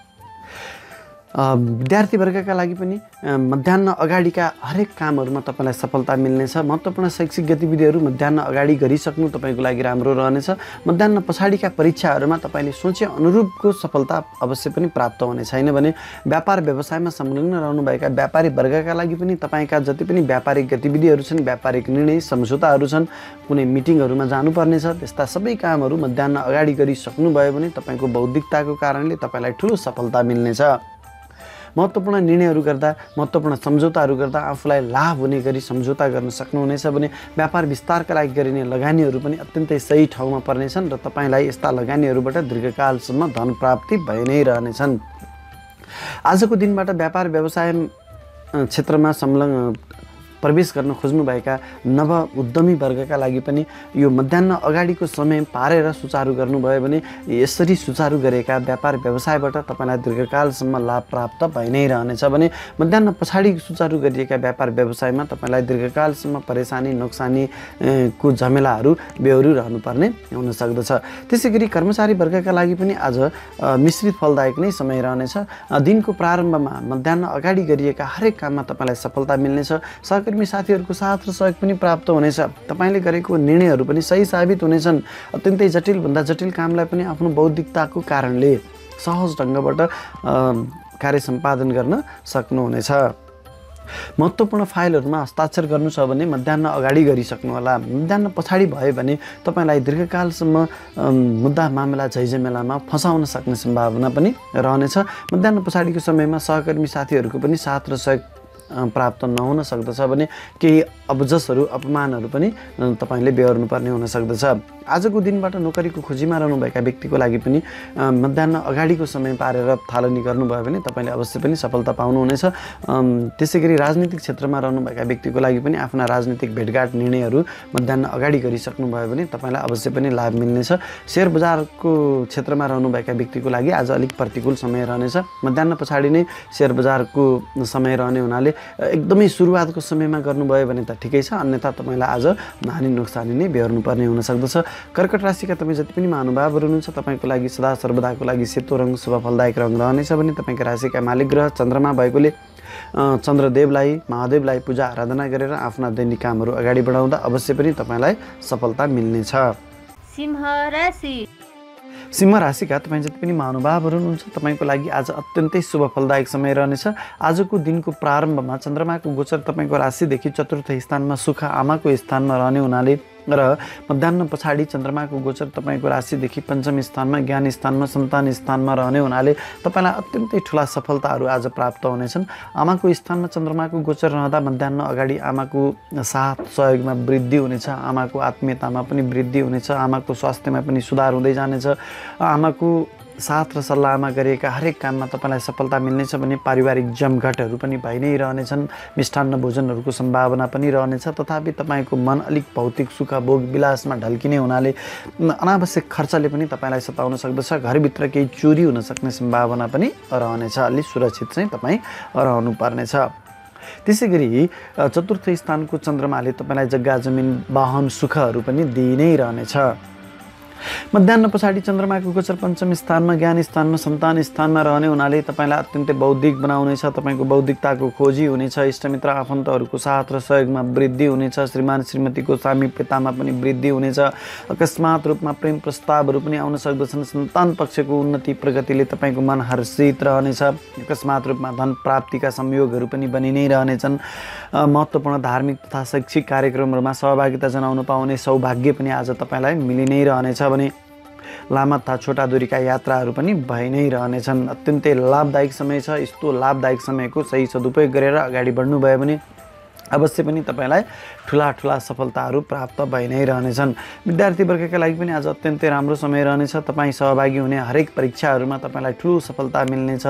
विद्यार्थी वर्गका लागि पनि मध्याह्न अगाडिका हरेक कामहरूमा तपाईँलाई सफलता मिल्नेछ। महत्त्वपूर्ण शैक्षिक गतिविधिहरू मध्याह्न अगाडि गरिसक्नु तपाईँको लागि राम्रो रहनेछ। मध्याह्न पछाडिका परीक्षाहरूमा तपाईँले सोचे अनुरूपको सफलता अवश्य पनि प्राप्त हुने छैन भने व्यापार व्यवसायमा संलग्न रहनुभएका व्यापारी वर्गका लागि पनि तपाईँका जति पनि व्यापारिक गतिविधिहरू छन्, व्यापारिक निर्णय, सम्झौताहरू छन्, कुनै मिटिङहरूमा जानुपर्नेछ, त्यस्ता सबै कामहरू मध्याह्न अगाडि गरिसक्नुभयो भने तपाईँको बौद्धिकताको कारणले तपाईँलाई ठुलो सफलता मिल्नेछ। महत्त्वपूर्ण निर्णयहरू गर्दा, महत्त्वपूर्ण सम्झौताहरू गर्दा आफूलाई लाभ हुने गरी सम्झौता गर्न सक्नुहुनेछ भने व्यापार विस्तारका लागि गरिने लगानीहरू पनि अत्यन्तै सही ठाउँमा पर्नेछन् र तपाईँलाई यस्ता लगानीहरूबाट दीर्घकालसम्म धन प्राप्ति भइ नै रहनेछन्। आजको दिनबाट व्यापार व्यवसाय क्षेत्रमा संलग्न प्रवेश गर्न खोज्नुभएका नव उद्यमी वर्गका लागि पनि यो मध्याह्न अगाडिको समय पारेर सुचारू गर्नुभयो भने यसरी सुचारू गरेका व्यापार व्यवसायबाट तपाईँलाई दीर्घकालसम्म लाभ प्राप्त भइ नै रहनेछ भने मध्याह्न पछाडि सुचारू गरिएका व्यापार व्यवसायमा तपाईँलाई दीर्घकालसम्म परेशानी, नोक्सानीको झमेलाहरू बेहोरी रहनुपर्ने हुन सक्दछ। त्यसै गरी कर्मचारी वर्गका लागि पनि आज मिश्रित फलदायक नै समय रहनेछ। दिनको प्रारम्भमा मध्याह्न अगाडि गरिएका हरेक काममा तपाईँलाई सफलता मिल्नेछ। सहकर्मी साथीहरूको साथ र सहयोग पनि प्राप्त हुनेछ। तपाईँले गरेको निर्णयहरू पनि सही साबित हुनेछन्। अत्यन्तै जटिलभन्दा जटिल कामलाई पनि आफ्नो बौद्धिकताको कारणले सहज ढङ्गबाट कार्य सम्पादन गर्न सक्नुहुनेछ। महत्त्वपूर्ण फाइलहरूमा हस्ताक्षर गर्नु छ भने मध्याह्न अगाडि गरिसक्नुहोला। मध्याह्न पछाडि भयो भने तपाईँलाई दीर्घकालसम्म मुद्दा मामला झैझमेलामा फसाउन सक्ने सम्भावना पनि रहनेछ। मध्याह्न पछाडिको समयमा सहकर्मी साथीहरूको पनि साथ र सहयोग प्राप्त नहुन सक्दछ भने केही अबजसहरू, अपमानहरू पनि तपाईँले बेहोर्नुपर्ने हुन सक्दछ। आजको दिनबाट नोकरीको खोजीमा रहनुभएका व्यक्तिको लागि पनि मध्याह्न अगाडिको समय पारेर थालनी गर्नुभयो भने तपाईँले अवश्य पनि सफलता पाउनुहुनेछ। त्यसै गरी राजनीतिक क्षेत्रमा रहनुभएका व्यक्तिको लागि पनि आफ्ना राजनीतिक भेटघाट निर्णयहरू मध्याह्न अगाडि गरिसक्नुभयो भने तपाईँलाई अवश्य पनि लाभ मिल्नेछ। सेयर बजारको क्षेत्रमा रहनुभएका व्यक्तिको लागि आज अलिक प्रतिकूल समय रहनेछ। मध्याह्न पछाडि नै सेयर बजारको समय रहने हुनाले एकदमै सुरुवातको समयमा गर्नुभयो भने त ठिकै छ, अन्यथा तपाईँलाई आज हानि नोक्सानी नै बेहोर्नुपर्ने हुन सक्दछ। कर्कट राशिका तपाईँ जति पनि महानुभावहरू हुनुहुन्छ तपाईँको लागि सदा सर्वदाको लागि सेतो रङ शुभ फलदायक रङ रहनेछ भने तपाईँको राशिका मालिक ग्रह चन्द्रमा भएकोले चन्द्रदेवलाई महादेवलाई पूजा आराधना गरेर आफ्ना दैनिक कामहरू अगाडि बढाउँदा अवश्य पनि तपाईँलाई सफलता मिल्नेछ। सिंह राशि। सिंह राशिका तपाईँ जति पनि महानुभावहरू हुनुहुन्छ तपाईँको लागि आज अत्यन्तै शुभ फलदायक समय रहनेछ। आजको दिनको प्रारम्भमा चन्द्रमाको गोचर तपाईँको राशिदेखि चतुर्थ स्थानमा सुख आमाको स्थानमा रहने हुनाले र मध्याह्न पछाडि चन्द्रमाको गोचर तपाईँको राशिदेखि पञ्चम स्थानमा ज्ञान स्थानमा सन्तान स्थानमा रहने हुनाले तपाईँलाई अत्यन्तै ठुला सफलताहरू आज प्राप्त हुनेछन्। आमाको स्थानमा चन्द्रमाको गोचर रहँदा मध्याह्न अगाडि आमाको साथ सहयोगमा वृद्धि हुनेछ, आमाको आत्मीयतामा पनि वृद्धि हुनेछ, आमाको स्वास्थ्यमा पनि सुधार हुँदै जानेछ। आमाको साथ र सल्लाहमा गरिएका हरेक काममा तपाईँलाई सफलता मिल्नेछ भने पारिवारिक जमघटहरू पनि भइ नै रहनेछन्। मिष्टान्न भोजनहरूको सम्भावना पनि रहनेछ। तथापि तपाईँको मन अलिक भौतिक सुख भोग विलासमा ढल्किने हुनाले अनावश्यक खर्चले पनि तपाईँलाई सताउन सक्दछ। घरभित्र केही चोरी हुन सक्ने सम्भावना पनि रहनेछ। अलि सुरक्षित चाहिँ तपाईँ रहनु पर्नेछ। त्यसै गरी चतुर्थ स्थानको चन्द्रमाले तपाईँलाई जग्गा जमिन वाहन सुखहरू पनि दिइ नै रहनेछ। मध्याह्न पछाडि चन्द्रमाको गोचर पञ्चम स्थानमा ज्ञान स्थानमा सन्तान स्थानमा रहने हुनाले तपाईँलाई अत्यन्तै बौद्धिक बनाउनेछ। तपाईँको बौद्धिकताको खोजी हुनेछ। इष्टमित्र आफन्तहरूको साथ र सहयोगमा वृद्धि हुनेछ। श्रीमान श्रीमतीको सामिप्यतामा पनि वृद्धि हुनेछ। अकस्मात रूपमा प्रेम प्रस्तावहरू पनि आउन सक्दछन्। सन्तान पक्षको उन्नति प्रगतिले तपाईँको मन हर्षित रहनेछ। अकस्मात रूपमा धन प्राप्तिका संयोगहरू पनि बनि नै रहनेछन्। महत्त्वपूर्ण धार्मिक तथा शैक्षिक कार्यक्रमहरूमा सहभागिता जनाउन पाउने सौभाग्य पनि आज तपाईँलाई मिलि नै रहनेछ भने लामा तथा छोटा दूरीका यात्राहरू पनि भइ नै रहनेछन्। अत्यन्तै लाभदायक समय छ। यस्तो लाभदायक समयको सही सदुपयोग गरेर अगाडि बढ्नुभयो भने अवश्य पनि तपाईँलाई ठुला ठुला सफलताहरू प्राप्त भइ नै रहनेछन्। विद्यार्थी वर्गका लागि पनि आज अत्यन्तै राम्रो समय रहनेछ। तपाईँ सहभागी हुने हरेक परीक्षाहरूमा तपाईँलाई ठुलो सफलता मिल्नेछ।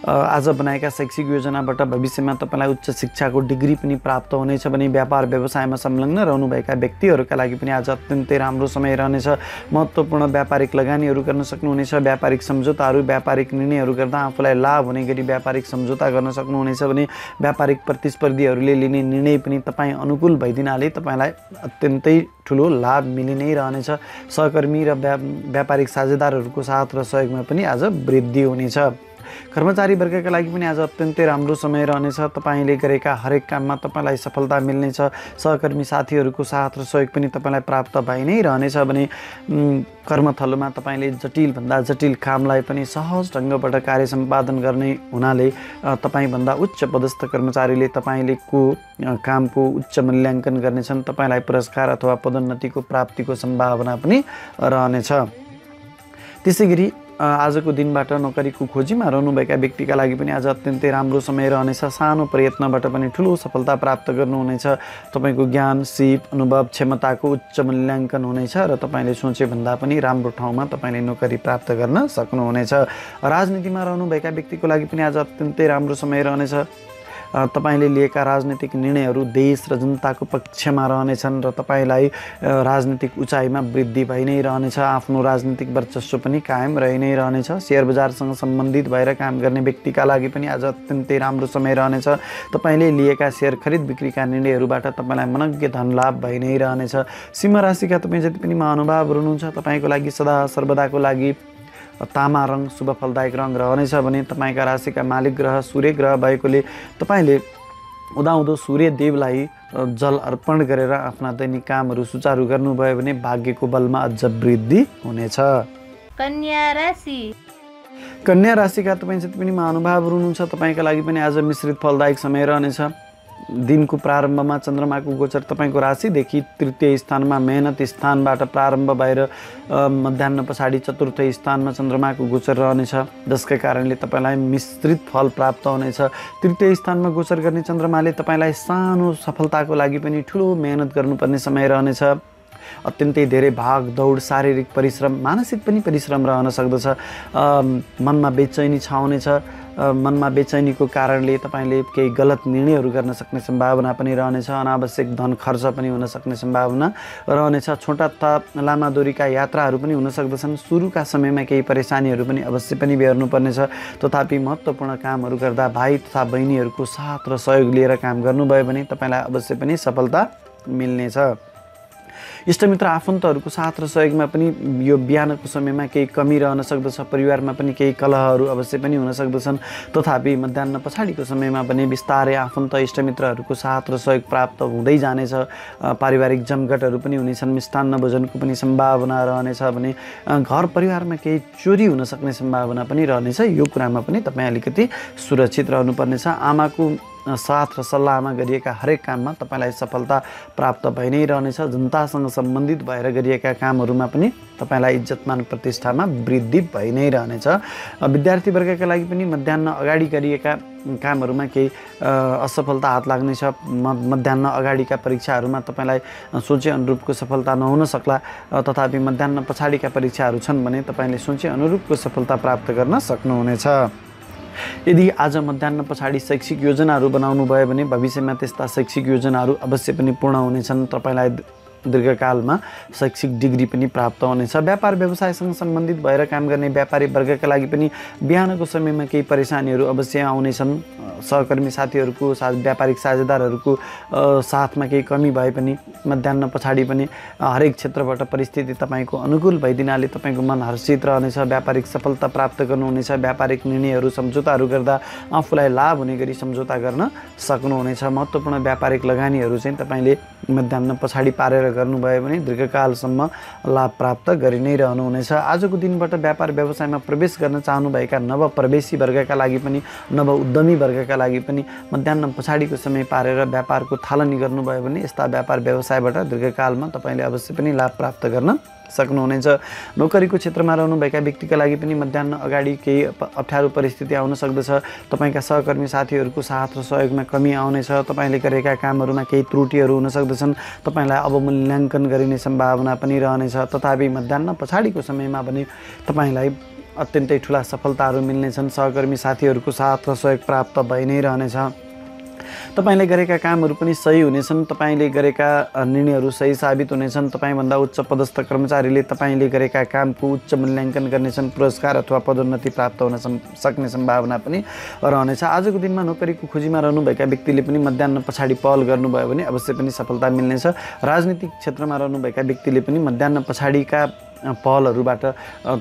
आज बनाएका शैक्षिक योजनाबाट भविष्यमा तपाईँलाई उच्च शिक्षाको डिग्री पनि प्राप्त हुनेछ भने व्यापार व्यवसायमा संलग्न रहनुभएका व्यक्तिहरूका लागि पनि आज अत्यन्तै राम्रो समय रहनेछ। महत्त्वपूर्ण व्यापारिक लगानीहरू गर्न सक्नुहुनेछ। व्यापारिक सम्झौताहरू व्यापारिक निर्णयहरू गर्दा आफूलाई लाभ हुने गरी व्यापारिक सम्झौता गर्न सक्नुहुनेछ भने व्यापारिक प्रतिस्पर्धीहरूले लिने निर्णय पनि तपाईँ अनुकूल भइदिनाले तपाईँलाई अत्यन्तै ठुलो लाभ मिलि नै रहनेछ। सहकर्मी र व्यापारिक साझेदारहरूको साथ र सहयोगमा पनि आज वृद्धि हुनेछ। कर्मचारी वर्गका लागि पनि आज अत्यन्तै राम्रो समय रहनेछ। तपाईँले गरेका हरेक काममा तपाईँलाई सफलता मिल्नेछ। सहकर्मी साथीहरूको साथ र सहयोग पनि तपाईँलाई प्राप्त भइ नै रहनेछ भने कर्मथलोमा तपाईँले जटिलभन्दा जटिल कामलाई पनि सहज ढङ्गबाट कार्य सम्पादन गर्ने हुनाले तपाईँभन्दा उच्च पदस्थ कर्मचारीले तपाईँले कामको उच्च मूल्याङ्कन गर्नेछन्। तपाईँलाई पुरस्कार अथवा पदोन्नतिको प्राप्तिको सम्भावना पनि रहनेछ। त्यसै गरी आजको दिनबाट नोकरीको खोजीमा रहनुभएका व्यक्तिका लागि पनि आज अत्यन्तै राम्रो समय रहनेछ। सानो प्रयत्नबाट पनि ठुलो सफलता प्राप्त गर्नुहुनेछ। तपाईँको ज्ञान सिप अनुभव क्षमताको उच्च मूल्याङ्कन हुनेछ र तपाईँले सोचे भन्दा पनि राम्रो ठाउँमा तपाईँले नोकरी प्राप्त गर्न सक्नुहुनेछ। राजनीतिमा रहनुभएका व्यक्तिको लागि पनि आज अत्यन्तै राम्रो समय रहनेछ। तपाईँले लिएका राजनीतिक निर्णयहरू देश र जनताको पक्षमा रहनेछन् र तपाईँलाई राजनीतिक उचाइमा वृद्धि भइ नै रहनेछ। आफ्नो राजनीतिक वर्चस्व पनि कायम रहि नै रहनेछ। सेयर बजारसँग सम्बन्धित भएर काम गर्ने व्यक्तिका लागि पनि आज अत्यन्तै राम्रो समय रहनेछ। तपाईँले लिएका सेयर खरिद बिक्रीका निर्णयहरूबाट तपाईँलाई मनज्ञ धन लाभ भइ नै रहनेछ। सिंह राशिका तपाईँ जति पनि महानुभावहरू हुनुहुन्छ तपाईँको लागि सदा सर्वदाको लागि तामा रङ शुभ फलदायक रङ रहनेछ भने तपाईँका राशिका मालिक ग्रह सूर्य ग्रह भएकोले तपाईँले उदाउँदो सूर्यदेवलाई जल अर्पण गरेर आफ्ना दैनिक कामहरू सुचारू गर्नुभयो भने भाग्यको बलमा अझ वृद्धि हुनेछ। कन्या राशि। कन्या राशिका तपाईँ जति पनि महानुभावहरू हुनुहुन्छ तपाईँका लागि पनि आज मिश्रित फलदायक समय रहनेछ। दिनको प्रारम्भमा चन्द्रमाको गोचर तपाईँको राशिदेखि तृतीय स्थानमा मेहनत स्थानबाट प्रारम्भ भएर मध्याह्न पछाडि चतुर्थ स्थानमा चन्द्रमाको गोचर रहनेछ, जसका कारणले तपाईँलाई मिश्रित फल प्राप्त हुनेछ। तृतीय स्थानमा गोचर गर्ने चन्द्रमाले तपाईँलाई सानो सफलताको लागि पनि ठुलो मेहनत गर्नुपर्ने समय रहनेछ। अत्यन्तै धेरै भाग दौड शारीरिक परिश्रम मानसिक पनि परिश्रम रहन सक्दछ। मनमा बेचैनी छाउनेछ। मनमा बेचैनीको कारणले तपाईँले केही गलत निर्णयहरू गर्न सक्ने सम्भावना पनि रहनेछ। अनावश्यक धन खर्च पनि हुन सक्ने सम्भावना रहनेछ। छोटा तथा लामा दूरीका यात्राहरू पनि हुन सक्दछन्। सुरुका समयमा केही परेशानीहरू पनि अवश्य पनि बेहोर्नुपर्नेछ। तथापि महत्त्वपूर्ण कामहरू गर्दा भाइ तथा बहिनीहरूको साथ र सहयोग लिएर काम गर्नुभयो भने तपाईँलाई अवश्य पनि सफलता मिल्नेछ। इष्टमित्र आफन्तहरूको साथ र सहयोगमा पनि यो बिहानको समयमा केही कमी रहन सक्दछ, परिवारमा पनि केही कलहहरू अवश्य पनि हुन सक्दछन्। तथापि मध्याह्न पछाडिको समयमा पनि बिस्तारै आफन्त इष्टमित्रहरूको साथ र सहयोग प्राप्त हुँदै जानेछ। पारिवारिक जमघटहरू पनि हुनेछन्, मिष्टान्न भोजनको पनि सम्भावना रहनेछ भने घर परिवारमा केही चोरी हुन सक्ने सम्भावना पनि रहनेछ। यो कुरामा पनि तपाईँ अलिकति सुरक्षित रहनुपर्नेछ। आमाको साथ र सल्लाहमा गरिएका हरेक काममा तपाईँलाई सफलता प्राप्त भइ नै रहनेछ। जनतासँग सम्बन्धित भएर गरिएका कामहरूमा पनि तपाईँलाई इज्जतमान प्रतिष्ठामा वृद्धि भइ नै रहनेछ। विद्यार्थीवर्गका लागि पनि मध्याह्न अगाडि गरिएका कामहरूमा केही असफलता हात लाग्नेछ। मध्याह्न अगाडिका परीक्षाहरूमा तपाईँलाई सोचे अनुरूपको सफलता नहुन सक्ला। तथापि मध्याह्न पछाडिका परीक्षाहरू छन् भने तपाईँले सोचे अनुरूपको सफलता प्राप्त गर्न सक्नुहुनेछ। यदि आज मध्याह्न पछाडि शैक्षिक योजनाहरू बनाउनु भयो भने भविष्यमा त्यस्ता शैक्षिक योजनाहरू अवश्य पनि पूर्ण हुनेछन्। तपाईँलाई दीर्घकालमा शैक्षिक डिग्री पनि प्राप्त हुनेछ। व्यापार व्यवसायसँग सम्बन्धित भएर काम गर्ने व्यापारी वर्गका लागि पनि बिहानको समयमा केही परेशानीहरू अवश्य आउनेछन्। सहकर्मी साथीहरूको व्यापारिक साझेदारहरूको साथमा केही कमी भए पनि मध्याह्न पछाडि पनि हरेक क्षेत्रबाट परिस्थिति तपाईँको अनुकूल भइदिनाले तपाईँको मन हर्षित रहनेछ। व्यापारिक सफलता प्राप्त गर्नुहुनेछ। व्यापारिक निर्णयहरू सम्झौताहरू गर्दा आफूलाई लाभ हुने गरी सम्झौता गर्न सक्नुहुनेछ। महत्त्वपूर्ण व्यापारिक लगानीहरू चाहिँ तपाईँले मध्याह्न पछाडि पारेर गर्नुभयो भने दीर्घकालसम्म लाभ प्राप्त गरि नै रहनुहुनेछ। आजको दिनबाट व्यापार व्यवसायमा प्रवेश गर्न चाहनुभएका नवप्रवेशी वर्गका लागि पनि नव उद्यमी वर्गका लागि पनि मध्याह्न पछाडिको समय पारेर व्यापारको थालनी गर्नुभयो भने यस्ता व्यापार व्यवसायबाट दीर्घकालमा तपाईँले अवश्य पनि लाभ प्राप्त गर्न सक्नुहुनेछ। नोकरीको क्षेत्रमा रहनुभएका व्यक्तिका लागि पनि मध्याह्न अगाडि केही अप्ठ्यारो परिस्थिति आउन सक्दछ। तपाईँका सहकर्मी साथीहरूको साथ र सहयोगमा कमी आउनेछ। तपाईँले गरेका कामहरूमा केही त्रुटिहरू हुन सक्दछन्। तपाईँलाई अवमूल्याङ्कन गरिने सम्भावना पनि रहनेछ। तथापि मध्याह्न पछाडिको समयमा पनि तपाईँलाई अत्यन्तै ठुला सफलताहरू मिल्नेछन्। सहकर्मी साथीहरूको साथ र सहयोग प्राप्त भइ नै रहनेछ। तपाईँले गरेका कामहरू पनि सही हुनेछन्। तपाईँले गरेका निर्णयहरू सही साबित हुनेछन्। तपाईँभन्दा उच्च पदस्थ कर्मचारीले तपाईँले गरेका कामको उच्च मूल्याङ्कन गर्नेछन्। पुरस्कार अथवा पदोन्नति प्राप्त हुन सक्ने सम्भावना पनि रहनेछ। आजको दिनमा नोकरीको खोजीमा रहनुभएका व्यक्तिले पनि मध्याह्न पछाडि पहल गर्नुभयो भने अवश्य पनि सफलता मिल्नेछ। राजनीतिक क्षेत्रमा रहनुभएका व्यक्तिले पनि मध्याह्न पछाडिका पहलहरूबाट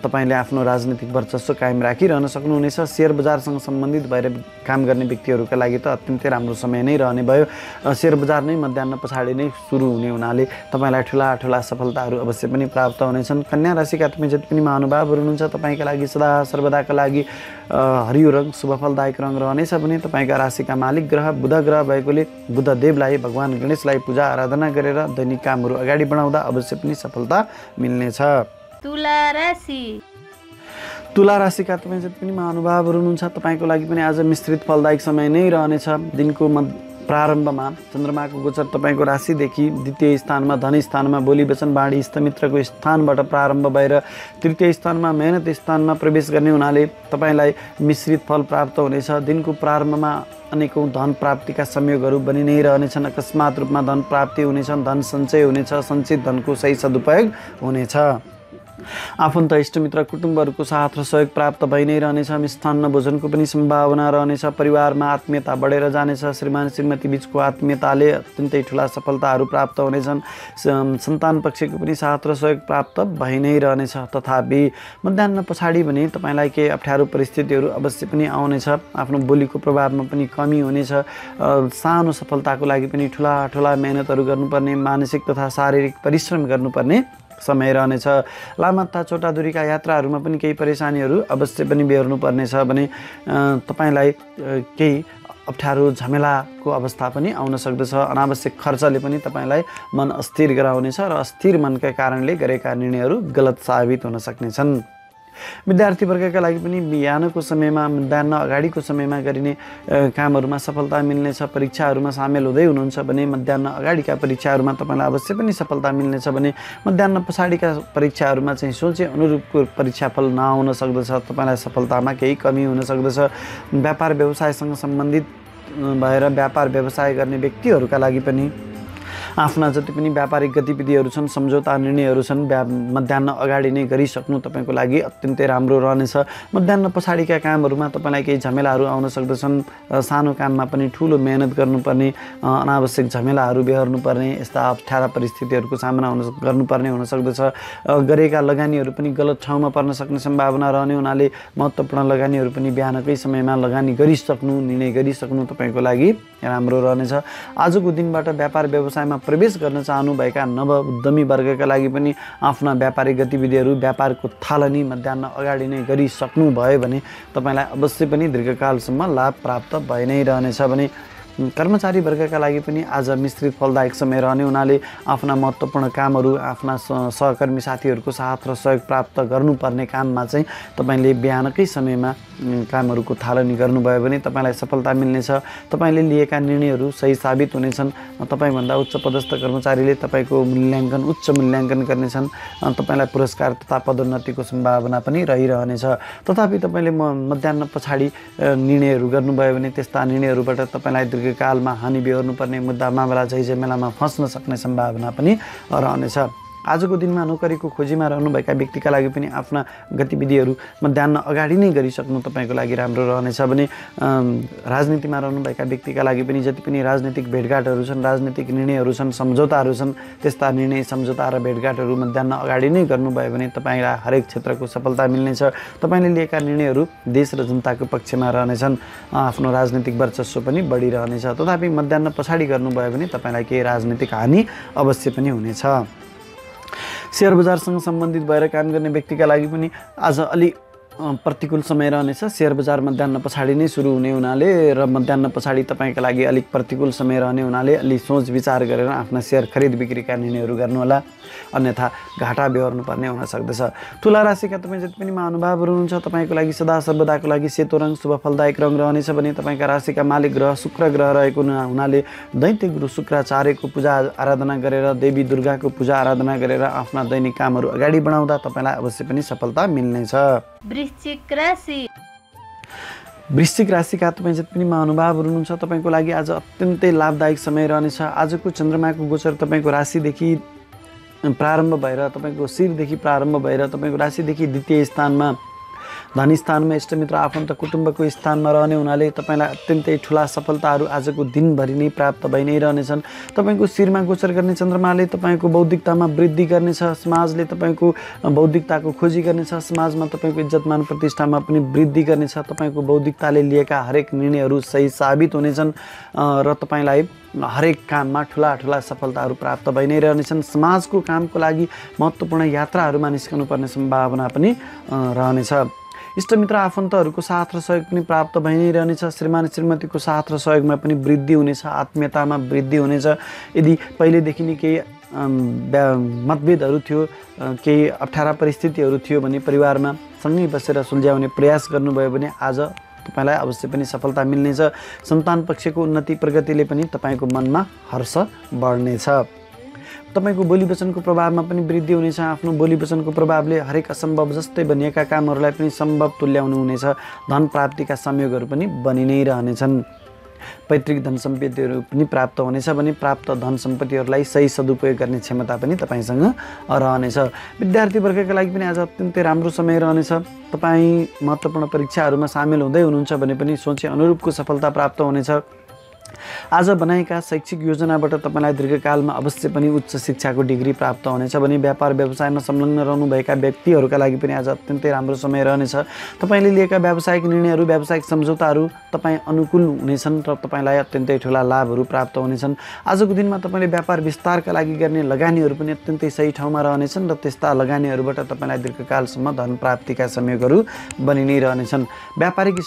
तपाईँले आफ्नो राजनीतिक वर्चस्व कायम राखिरहन सक्नुहुनेछ। सेयर बजारसँग सम्बन्धित भएर काम गर्ने व्यक्तिहरूका लागि त अत्यन्तै राम्रो समय नै रहने भयो। सेयर बजार नै मध्याह्न पछाडि नै सुरु हुने हुनाले तपाईँलाई ठुला ठुला सफलताहरू अवश्य पनि प्राप्त हुनेछन्। कन्या राशिका तपाईँ जति पनि महानुभावहरू हुनुहुन्छ तपाईँका लागि सदा सर्वदाका लागि हरियो रङ शुभफलदायक रङ रहनेछ भने तपाईँका राशिका मालिक ग्रह बुध ग्रह भएकोले बुधदेवलाई भगवान गणेशलाई पूजा आराधना गरेर दैनिक कामहरू अगाडि बढाउँदा अवश्य पनि सफलता मिल्नेछ। तुला राशि तुला राशिका तपाईँ जति पनि महानुभावहरू हुनुहुन्छ तपाईँको लागि पनि आज मिश्रित फलदायक समय नै रहनेछ। दिनको प्रारम्भमा चन्द्रमाको गोचर तपाईँको राशिदेखि द्वितीय स्थानमा धन स्थानमा बोली वचन वाणी इष्टमित्रको स्थानबाट प्रारम्भ भएर तृतीय स्थानमा मेहनत स्थानमा प्रवेश गर्ने हुनाले तपाईँलाई मिश्रित फल प्राप्त हुनेछ। दिनको प्रारम्भमा अनेकौँ धन प्राप्तिका संयोगहरू बनि नै रहनेछन्। अकस्मात रूपमा धन प्राप्ति हुनेछन्। धन सञ्चय हुनेछ। सञ्चित धनको सही सदुपयोग हुनेछ। आफन्त इष्टमित्र कुटुम्बहरूको साथ र सहयोग प्राप्त भइ नै रहनेछ। मिष्टान्न भोजनको पनि सम्भावना रहनेछ। परिवारमा आत्मीयता बढेर जानेछ। श्रीमान श्रीमती बीचको आत्मीयताले अत्यन्तै ठुला सफलताहरू प्राप्त हुनेछन्। सन्तान पक्षको पनि साथ र सहयोग प्राप्त भइ नै रहनेछ। तथापि मध्याह्न पछाडि भने तपाईँलाई केही अप्ठ्यारो परिस्थितिहरू अवश्य पनि आउनेछ। आफ्नो बोलीको प्रभावमा पनि कमी हुनेछ। सानो सफलताको लागि पनि ठुला ठुला मेहनतहरू गर्नुपर्ने, मानसिक तथा शारीरिक परिश्रम गर्नुपर्ने समय रहनेछ। लामा तथा छोटा दूरीका यात्राहरूमा पनि केही परेशानीहरू अवश्य पनि बेहोर्नु पर्नेछ भने तपाईँलाई केही अप्ठ्यारो झमेलाको अवस्था पनि आउन सक्दछ। अनावश्यक खर्चले पनि तपाईँलाई मन अस्थिर गराउनेछ र अस्थिर मनका कारणले गरेका निर्णयहरू गलत साबित हुन सक्नेछन्। विद्यार्थी वर्गका लागि पनि बिहानको समयमा मध्याह्न अगाडिको समयमा गरिने कामहरूमा सफलता मिल्नेछ। परीक्षाहरूमा सामेल हुँदै हुनुहुन्छ भने मध्याह्न अगाडिका परीक्षाहरूमा तपाईँलाई अवश्य पनि सफलता मिल्नेछ भने मध्याह्न पछाडिका परीक्षाहरूमा चाहिँ सोचे अनुरूपको परीक्षाफल नआउन सक्दछ। तपाईँलाई सफलतामा केही कमी हुन सक्दछ। व्यापार व्यवसायसँग सम्बन्धित भएर व्यापार व्यवसाय गर्ने व्यक्तिहरूका लागि पनि आफ्ना जति पनि व्यापारिक गतिविधिहरू छन्, सम्झौता निर्णयहरू छन्, मध्याह्न अगाडि नै गरिसक्नु तपाईँको लागि अत्यन्तै राम्रो रहनेछ। मध्याह्न पछाडिका कामहरूमा तपाईँलाई केही झमेलाहरू आउन सक्दछन्। सानो काममा पनि ठुलो मेहनत गर्नुपर्ने, अनावश्यक झमेलाहरू बेहोर्नुपर्ने, यस्ता अप्ठ्यारा परिस्थितिहरूको सामना गर्नुपर्ने हुन सक्दछ। गरेका लगानीहरू पनि गलत ठाउँमा पर्न सक्ने सम्भावना रहने हुनाले महत्त्वपूर्ण लगानीहरू पनि बिहानकै समयमा लगानी गरिसक्नु, निर्णय गरिसक्नु तपाईँको लागि राम्रो रहनेछ। आजको दिनबाट व्यापार व्यवसायमा प्रवेश गर्न चाहनुभएका नव उद्यमी वर्गका लागि पनि आफ्ना व्यापारिक गतिविधिहरू, व्यापारको थालनी मध्याह्न अगाडि नै गरिसक्नु भयो भने तपाईँलाई अवश्य पनि दीर्घकालसम्म लाभ प्राप्त भइ नै रहनेछ भने कर्मचारी वर्गका लागि पनि आज मिश्रित फलदायक समय रहने हुनाले आफ्ना महत्त्वपूर्ण कामहरू, आफ्ना सहकर्मी साथीहरूको साथ र सहयोग प्राप्त गर्नुपर्ने काममा चाहिँ तपाईँले बिहानकै समयमा कामहरूको थालनी गर्नुभयो भने तपाईँलाई सफलता मिल्नेछ। तपाईँले लिएका निर्णयहरू सही साबित हुनेछन्। तपाईँभन्दा उच्च पदस्थ कर्मचारीले तपाईँको उच्च मूल्याङ्कन गर्नेछन्। तपाईँलाई पुरस्कार तथा पदोन्नतिको सम्भावना पनि रहिरहनेछ। तथापि तपाईँले मध्याह्न पछाडि निर्णयहरू गर्नुभयो भने त्यस्ता निर्णयहरूबाट तपाईँलाई दीर्घकालमा हानि बेहोर्नुपर्ने मुद्दा मामला झैझमेलामा फस्न सक्ने सम्भावना पनि रहनेछ। आजको दिनमा नोकरीको खोजीमा रहनुभएका व्यक्तिका लागि पनि आफ्ना गतिविधिहरू मध्याह्न अगाडि नै गरिसक्नु तपाईँको लागि राम्रो रहनेछ भने राजनीतिमा रहनुभएका व्यक्तिका लागि पनि जति पनि राजनीतिक भेटघाटहरू छन्, राजनीतिक निर्णयहरू छन्, सम्झौताहरू छन्, त्यस्ता निर्णय, सम्झौता र भेटघाटहरू मध्याह्न अगाडि नै गर्नुभयो भने तपाईँलाई हरेक क्षेत्रको सफलता मिल्नेछ। तपाईँले लिएका निर्णयहरू देश र जनताको पक्षमा रहनेछन्। आफ्नो राजनीतिक वर्चस्व पनि बढिरहनेछ। तथापि मध्याह्न पछाडि गर्नुभयो भने तपाईँलाई केही राजनीतिक हानि अवश्य पनि हुनेछ। शेयर बजारसँग सम्बन्धित भएर काम गर्ने व्यक्तिका लागि पनि आज अलि प्रतिकूल समय रहनेछ। शेयर बजार मध्याह्न पछाडि नै सुरु हुने हुनाले र मध्याह्न पछाडि तपाईँका लागि अलिक प्रतिकूल समय रहने हुनाले अलि सोच विचार गरेर आफ्ना शेयर खरिद बिक्रीका निर्णयहरू गर्नुहोला, अन्यथा घाटा बेहोर्नुपर्ने हुन सक्दछ। तुला राशिका तपाईँ जति पनि महानुभावहरू हुनुहुन्छ तपाईँको लागि सदा सर्वदाको लागि सेतो रङ शुभ फलदायक रङ रहनेछ भने तपाईँका राशिका मालिक ग्रह शुक्र ग्रह रहेको हुनाले दैत्य गुरु शुक्राचार्यको पूजा आराधना गरेर, देवी दुर्गाको पूजा आराधना गरेर आफ्ना दैनिक कामहरू अगाडि बढाउँदा तपाईँलाई अवश्य पनि सफलता मिल्नेछ। वृश्चिक राशिका तपाईँ जति पनि महानुभावहरू हुनुहुन्छ तपाईँको लागि आज अत्यन्तै लाभदायक समय रहनेछ। आजको चन्द्रमाको गोचर तपाईँको राशिदेखि प्रारम्भ भएर, तपाईँको शिरदेखि प्रारम्भ भएर तपाईँको राशिदेखि द्वितीय स्थानमा, धनी स्थानमा, इष्टमित्र आफन्त कुटुम्बको स्थानमा रहने हुनाले तपाईँलाई अत्यन्तै ठुला सफलताहरू आजको दिनभरि नै प्राप्त भइ नै रहनेछन्। तपाईँको शिरमा गोचर गर्ने चन्द्रमाले तपाईँको बौद्धिकतामा वृद्धि गर्नेछ। समाजले तपाईँको बौद्धिकताको खोजी गर्नेछ। समाजमा तपाईँको इज्जतमान प्रतिष्ठामा पनि वृद्धि गर्नेछ। तपाईँको बौद्धिकताले लिएका हरेक निर्णयहरू सही साबित हुनेछन् र तपाईँलाई हरेक काममा ठुला ठुला सफलताहरू प्राप्त भइ नै रहनेछन्। समाजको कामको लागि महत्त्वपूर्ण यात्राहरूमा निस्कनुपर्ने सम्भावना पनि रहनेछ। इष्टमित्र आफन्तहरूको साथ र सहयोग पनि प्राप्त भइ नै रहनेछ। श्रीमान श्रीमतीको साथ र सहयोगमा पनि वृद्धि हुनेछ। आत्मीयतामा वृद्धि हुनेछ। यदि पहिलेदेखि नै केही मतभेदहरू थियो, केही अप्ठ्यारा परिस्थितिहरू थियो भने परिवारमा सँगै बसेर सुल्झाउने प्रयास गर्नुभयो भने आज तपाईँलाई अवश्य पनि सफलता मिल्नेछ। सन्तान पक्षको उन्नति प्रगतिले पनि तपाईँको मनमा हर्ष बढ्नेछ। तपाईँको बोली वचनको प्रभावमा पनि वृद्धि हुनेछ। आफ्नो बोली वचनको प्रभावले हरेक असम्भव जस्तै बनिएका कामहरूलाई पनि सम्भव तुल्याउनु हुनेछ। धन प्राप्तिका संयोगहरू पनि बनि नै रहनेछन्। पैतृक धन सम्पत्तिहरू पनि प्राप्त हुनेछ भने प्राप्त धन सम्पत्तिहरूलाई सही सदुपयोग गर्ने क्षमता पनि तपाईँसँग रहनेछ। विद्यार्थी वर्गका लागि पनि आज अत्यन्तै राम्रो समय रहनेछ। तपाईँ महत्त्वपूर्ण परीक्षाहरूमा सामेल हुँदै हुनुहुन्छ भने पनि सोचे अनुरूपको सफलता प्राप्त हुनेछ। आज बनाएका शैक्षिक योजनाबाट तपाईँलाई दीर्घकालमा अवश्य पनि उच्च शिक्षाको डिग्री प्राप्त हुनेछ भने व्यापार व्यवसायमा संलग्न रहनुभएका व्यक्तिहरूका लागि पनि आज अत्यन्तै राम्रो समय रहनेछ। तपाईँले लिएका व्यावसायिक निर्णयहरू, व्यावसायिक सम्झौताहरू तपाईँ अनुकूल हुनेछन् र तपाईँलाई अत्यन्तै ठुला लाभहरू प्राप्त हुनेछन्। आजको दिनमा तपाईँले व्यापार विस्तारका लागि गर्ने लगानीहरू पनि अत्यन्तै सही ठाउँमा रहनेछन् र त्यस्ता लगानीहरूबाट तपाईँलाई दीर्घकालसम्म धन प्राप्तिका संयोगहरू बनि नै रहनेछन्। व्यापारिक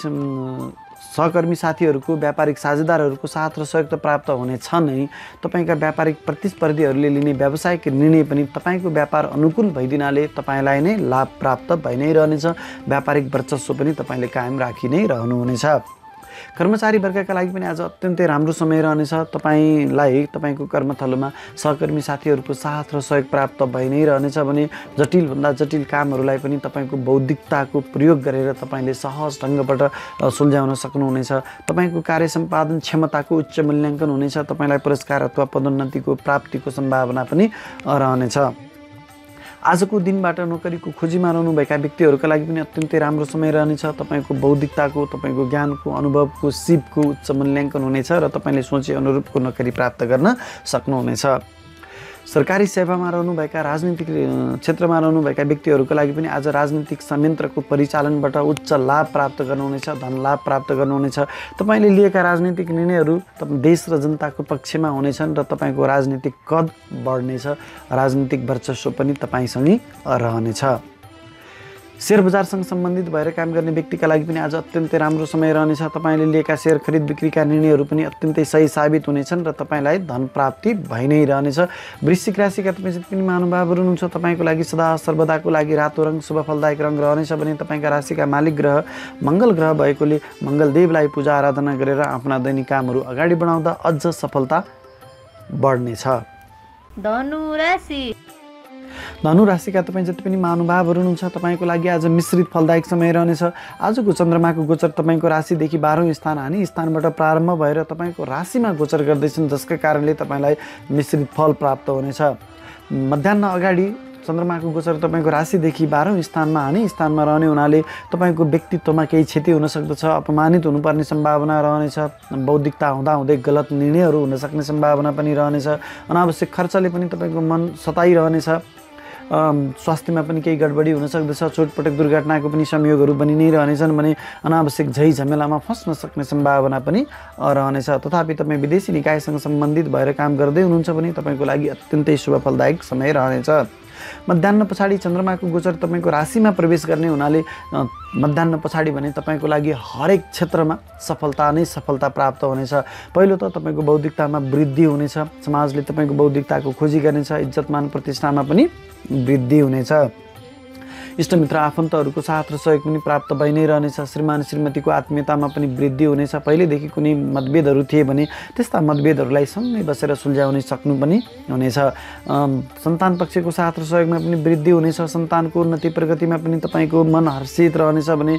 सहकर्मी साथीहरूको, व्यापारिक साझेदारहरूको साथ र सहयोग त प्राप्त हुनेछ नै। तपाईँका व्यापारिक प्रतिस्पर्धीहरूले लिने व्यावसायिक निर्णय पनि तपाईँको व्यापार अनुकूल भइदिनाले तपाईँलाई नै लाभ प्राप्त भइ नै रहनेछ। व्यापारिक वर्चस्व पनि तपाईँले कायम राखि नै रहनुहुनेछ। कर्मचारी वर्गका लागि पनि आज अत्यन्तै राम्रो समय रहनेछ। तपाईँलाई तपाईँको कर्मथलोमा सहकर्मी साथीहरूको साथ र सहयोग प्राप्त भइ नै रहनेछ भने जटिलभन्दा जटिल कामहरूलाई पनि तपाईँको बौद्धिकताको प्रयोग गरेर तपाईँले सहज ढङ्गबाट सुल्झाउन सक्नुहुनेछ। तपाईँको कार्य सम्पादन क्षमताको उच्च मूल्याङ्कन हुनेछ। तपाईँलाई पुरस्कार अथवा पदोन्नतिको प्राप्तिको सम्भावना पनि रहनेछ। आजको दिनबाट नोकरीको खोजीमा रहनुभएका व्यक्तिहरूका लागि पनि अत्यन्तै राम्रो समय रहनेछ। तपाईँको बौद्धिकताको, तपाईँको ज्ञानको, अनुभवको, सिपको उच्च मूल्याङ्कन हुनेछ र तपाईँले सोचे अनुरूपको नोकरी प्राप्त गर्न सक्नुहुनेछ। सरकारी सेवामा रहनुभएका, राजनीतिक क्षेत्रमा रहनुभएका व्यक्तिहरूका लागि पनि आज राजनीतिक संयन्त्रको परिचालनबाट उच्च लाभ प्राप्त गर्नुहुनेछ, धन लाभ प्राप्त गर्नुहुनेछ। तपाईँले लिएका राजनीतिक निर्णयहरू देश र जनताको पक्षमा हुनेछन् र तपाईँको राजनीतिक कद बढ्नेछ। राजनीतिक वर्चस्व पनि तपाईँसँगै रहनेछ। शेयर बजारसँग सम्बन्धित भएर काम गर्ने व्यक्तिका लागि पनि आज अत्यन्तै राम्रो समय रहनेछ। तपाईँले लिएका शेयर खरिद बिक्रीका निर्णयहरू पनि अत्यन्तै सही साबित हुनेछन् र तपाईँलाई धन प्राप्ति भइ नै रहनेछ। वृश्चिक राशिका तपाईँ जति पनि महानुभावहरू हुनुहुन्छ तपाईँको लागि सदा सर्वदाको लागि रातो रङ शुभ फलदायक रङ रहनेछ भने तपाईँका राशिका मालिक ग्रह मङ्गल ग्रह भएकोले मङ्गलदेवलाई पूजा आराधना गरेर आफ्ना दैनिक कामहरू अगाडि बढाउँदा अझ सफलता बढ्नेछ। धनु राशिका तपाईँ जति पनि महानुभावहरू हुनुहुन्छ तपाईँको लागि आज मिश्रित फलदायक समय रहनेछ। आजको चन्द्रमाको गोचर तपाईँको राशिदेखि 12औं स्थान हानि स्थानबाट प्रारम्भ भएर तपाईँको राशिमा गोचर गर्दैछन्, जसका कारणले तपाईँलाई मिश्रित फल प्राप्त हुनेछ। मध्याह्न अगाडि चन्द्रमाको गोचर तपाईँको राशिदेखि 12औं स्थानमा हानि स्थानमा रहने हुनाले तपाईँको व्यक्तित्वमा केही क्षति हुन सक्दछ, अपमानित हुनुपर्ने सम्भावना रहनेछ। बौद्धिकता हुँदाहुँदै गलत निर्णयहरू हुन सक्ने सम्भावना पनि रहनेछ। अनावश्यक खर्चले पनि तपाईँको मन सताइरहनेछ। स्वास्थ्यमा पनि केही गडबडी हुन सक्दछ। चोटपटक दुर्घटनाको पनि संयोगहरू बनि नै रहनेछन् भने अनावश्यक झैझमेलामा फस्न सक्ने सम्भावना पनि रहनेछ। तथापि तपाईँ विदेशी निकायसँग सम्बन्धित भएर काम गर्दै हुनुहुन्छ भने तपाईँको लागि अत्यन्तै शुभ फलदायक समय रहनेछ। मध्याह्न पछाडि चन्द्रमाको गोचर तपाईँको राशिमा प्रवेश गर्ने हुनाले मध्याह्न पछाडि भने तपाईँको लागि हरेक क्षेत्रमा सफलता नै सफलता प्राप्त हुनेछ। पहिलो त तपाईँको बौद्धिकतामा वृद्धि हुनेछ। समाजले तपाईँको बौद्धिकताको खोजी गर्नेछ। इज्जतमान प्रतिष्ठामा पनि वृद्धि हुनेछ। इष्टमित्र आफन्तहरूको साथ र सहयोग पनि प्राप्त भइ नै रहनेछ। श्रीमान श्रीमतीको आत्मीयतामा पनि वृद्धि हुनेछ। पहिलेदेखि कुनै मतभेदहरू थिए भने त्यस्ता मतभेदहरूलाई सँगै बसेर सुल्झाउन सक्नु पनि हुनेछ। सन्तान पक्षको साथ र सहयोगमा पनि वृद्धि हुनेछ। सन्तानको उन्नति प्रगतिमा पनि तपाईँको मन हर्षित रहनेछ भने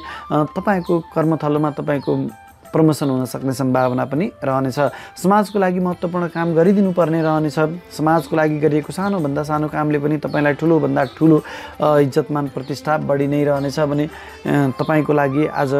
तपाईँको कर्मथलोमा तपाईँको प्रमोसन हुन सक्ने सम्भावना पनि रहनेछ। समाजको लागि महत्त्वपूर्ण काम गरिदिनु पर्ने रहनेछ। समाजको लागि गरिएको सानोभन्दा सानो कामले पनि तपाईँलाई ठुलोभन्दा ठुलो इज्जतमान प्रतिष्ठा बढी नै रहनेछ भने तपाईँको लागि आज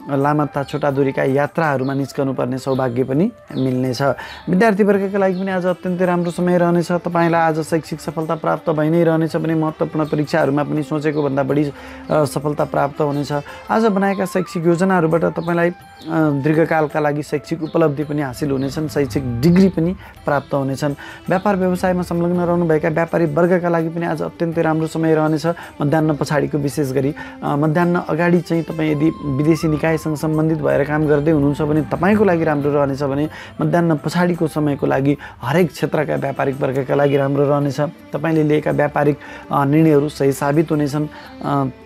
लामा छोटा दूरीका यात्राहरूमा निस्कनु पर्ने सौभाग्य पनि मिल्नेछ। विद्यार्थीवर्गका लागि पनि आज अत्यन्तै राम्रो समय रहनेछ। तपाईँलाई आज शैक्षिक सफलता प्राप्त भइ नै रहनेछ भने महत्त्वपूर्ण परीक्षाहरूमा पनि सोचेको भन्दा बढी सफलता प्राप्त हुनेछ। आज बनाएका शैक्षिक योजनाहरूबाट तपाईँलाई दीर्घकालका लागि शैक्षिक उपलब्धि पनि हासिल हुनेछन्। शैक्षिक डिग्री पनि प्राप्त हुनेछन्। व्यापार व्यवसायमा संलग्न रहनुभएका व्यापारी वर्गका लागि पनि आज अत्यन्तै राम्रो समय रहनेछ। मध्याह्न पछाडिको विशेष गरी मध्याह्न अगाडि चाहिँ तपाईँ यदि विदेशी निकायसँग सम्बन्धित भएर काम गर्दै हुनुहुन्छ भने तपाईँको लागि राम्रो रहनेछ भने मध्याह्न पछाडिको समयको लागि हरेक क्षेत्रका व्यापारिक वर्गका लागि राम्रो रहनेछ। तपाईँले लिएका व्यापारिक निर्णयहरू सही साबित हुनेछन्।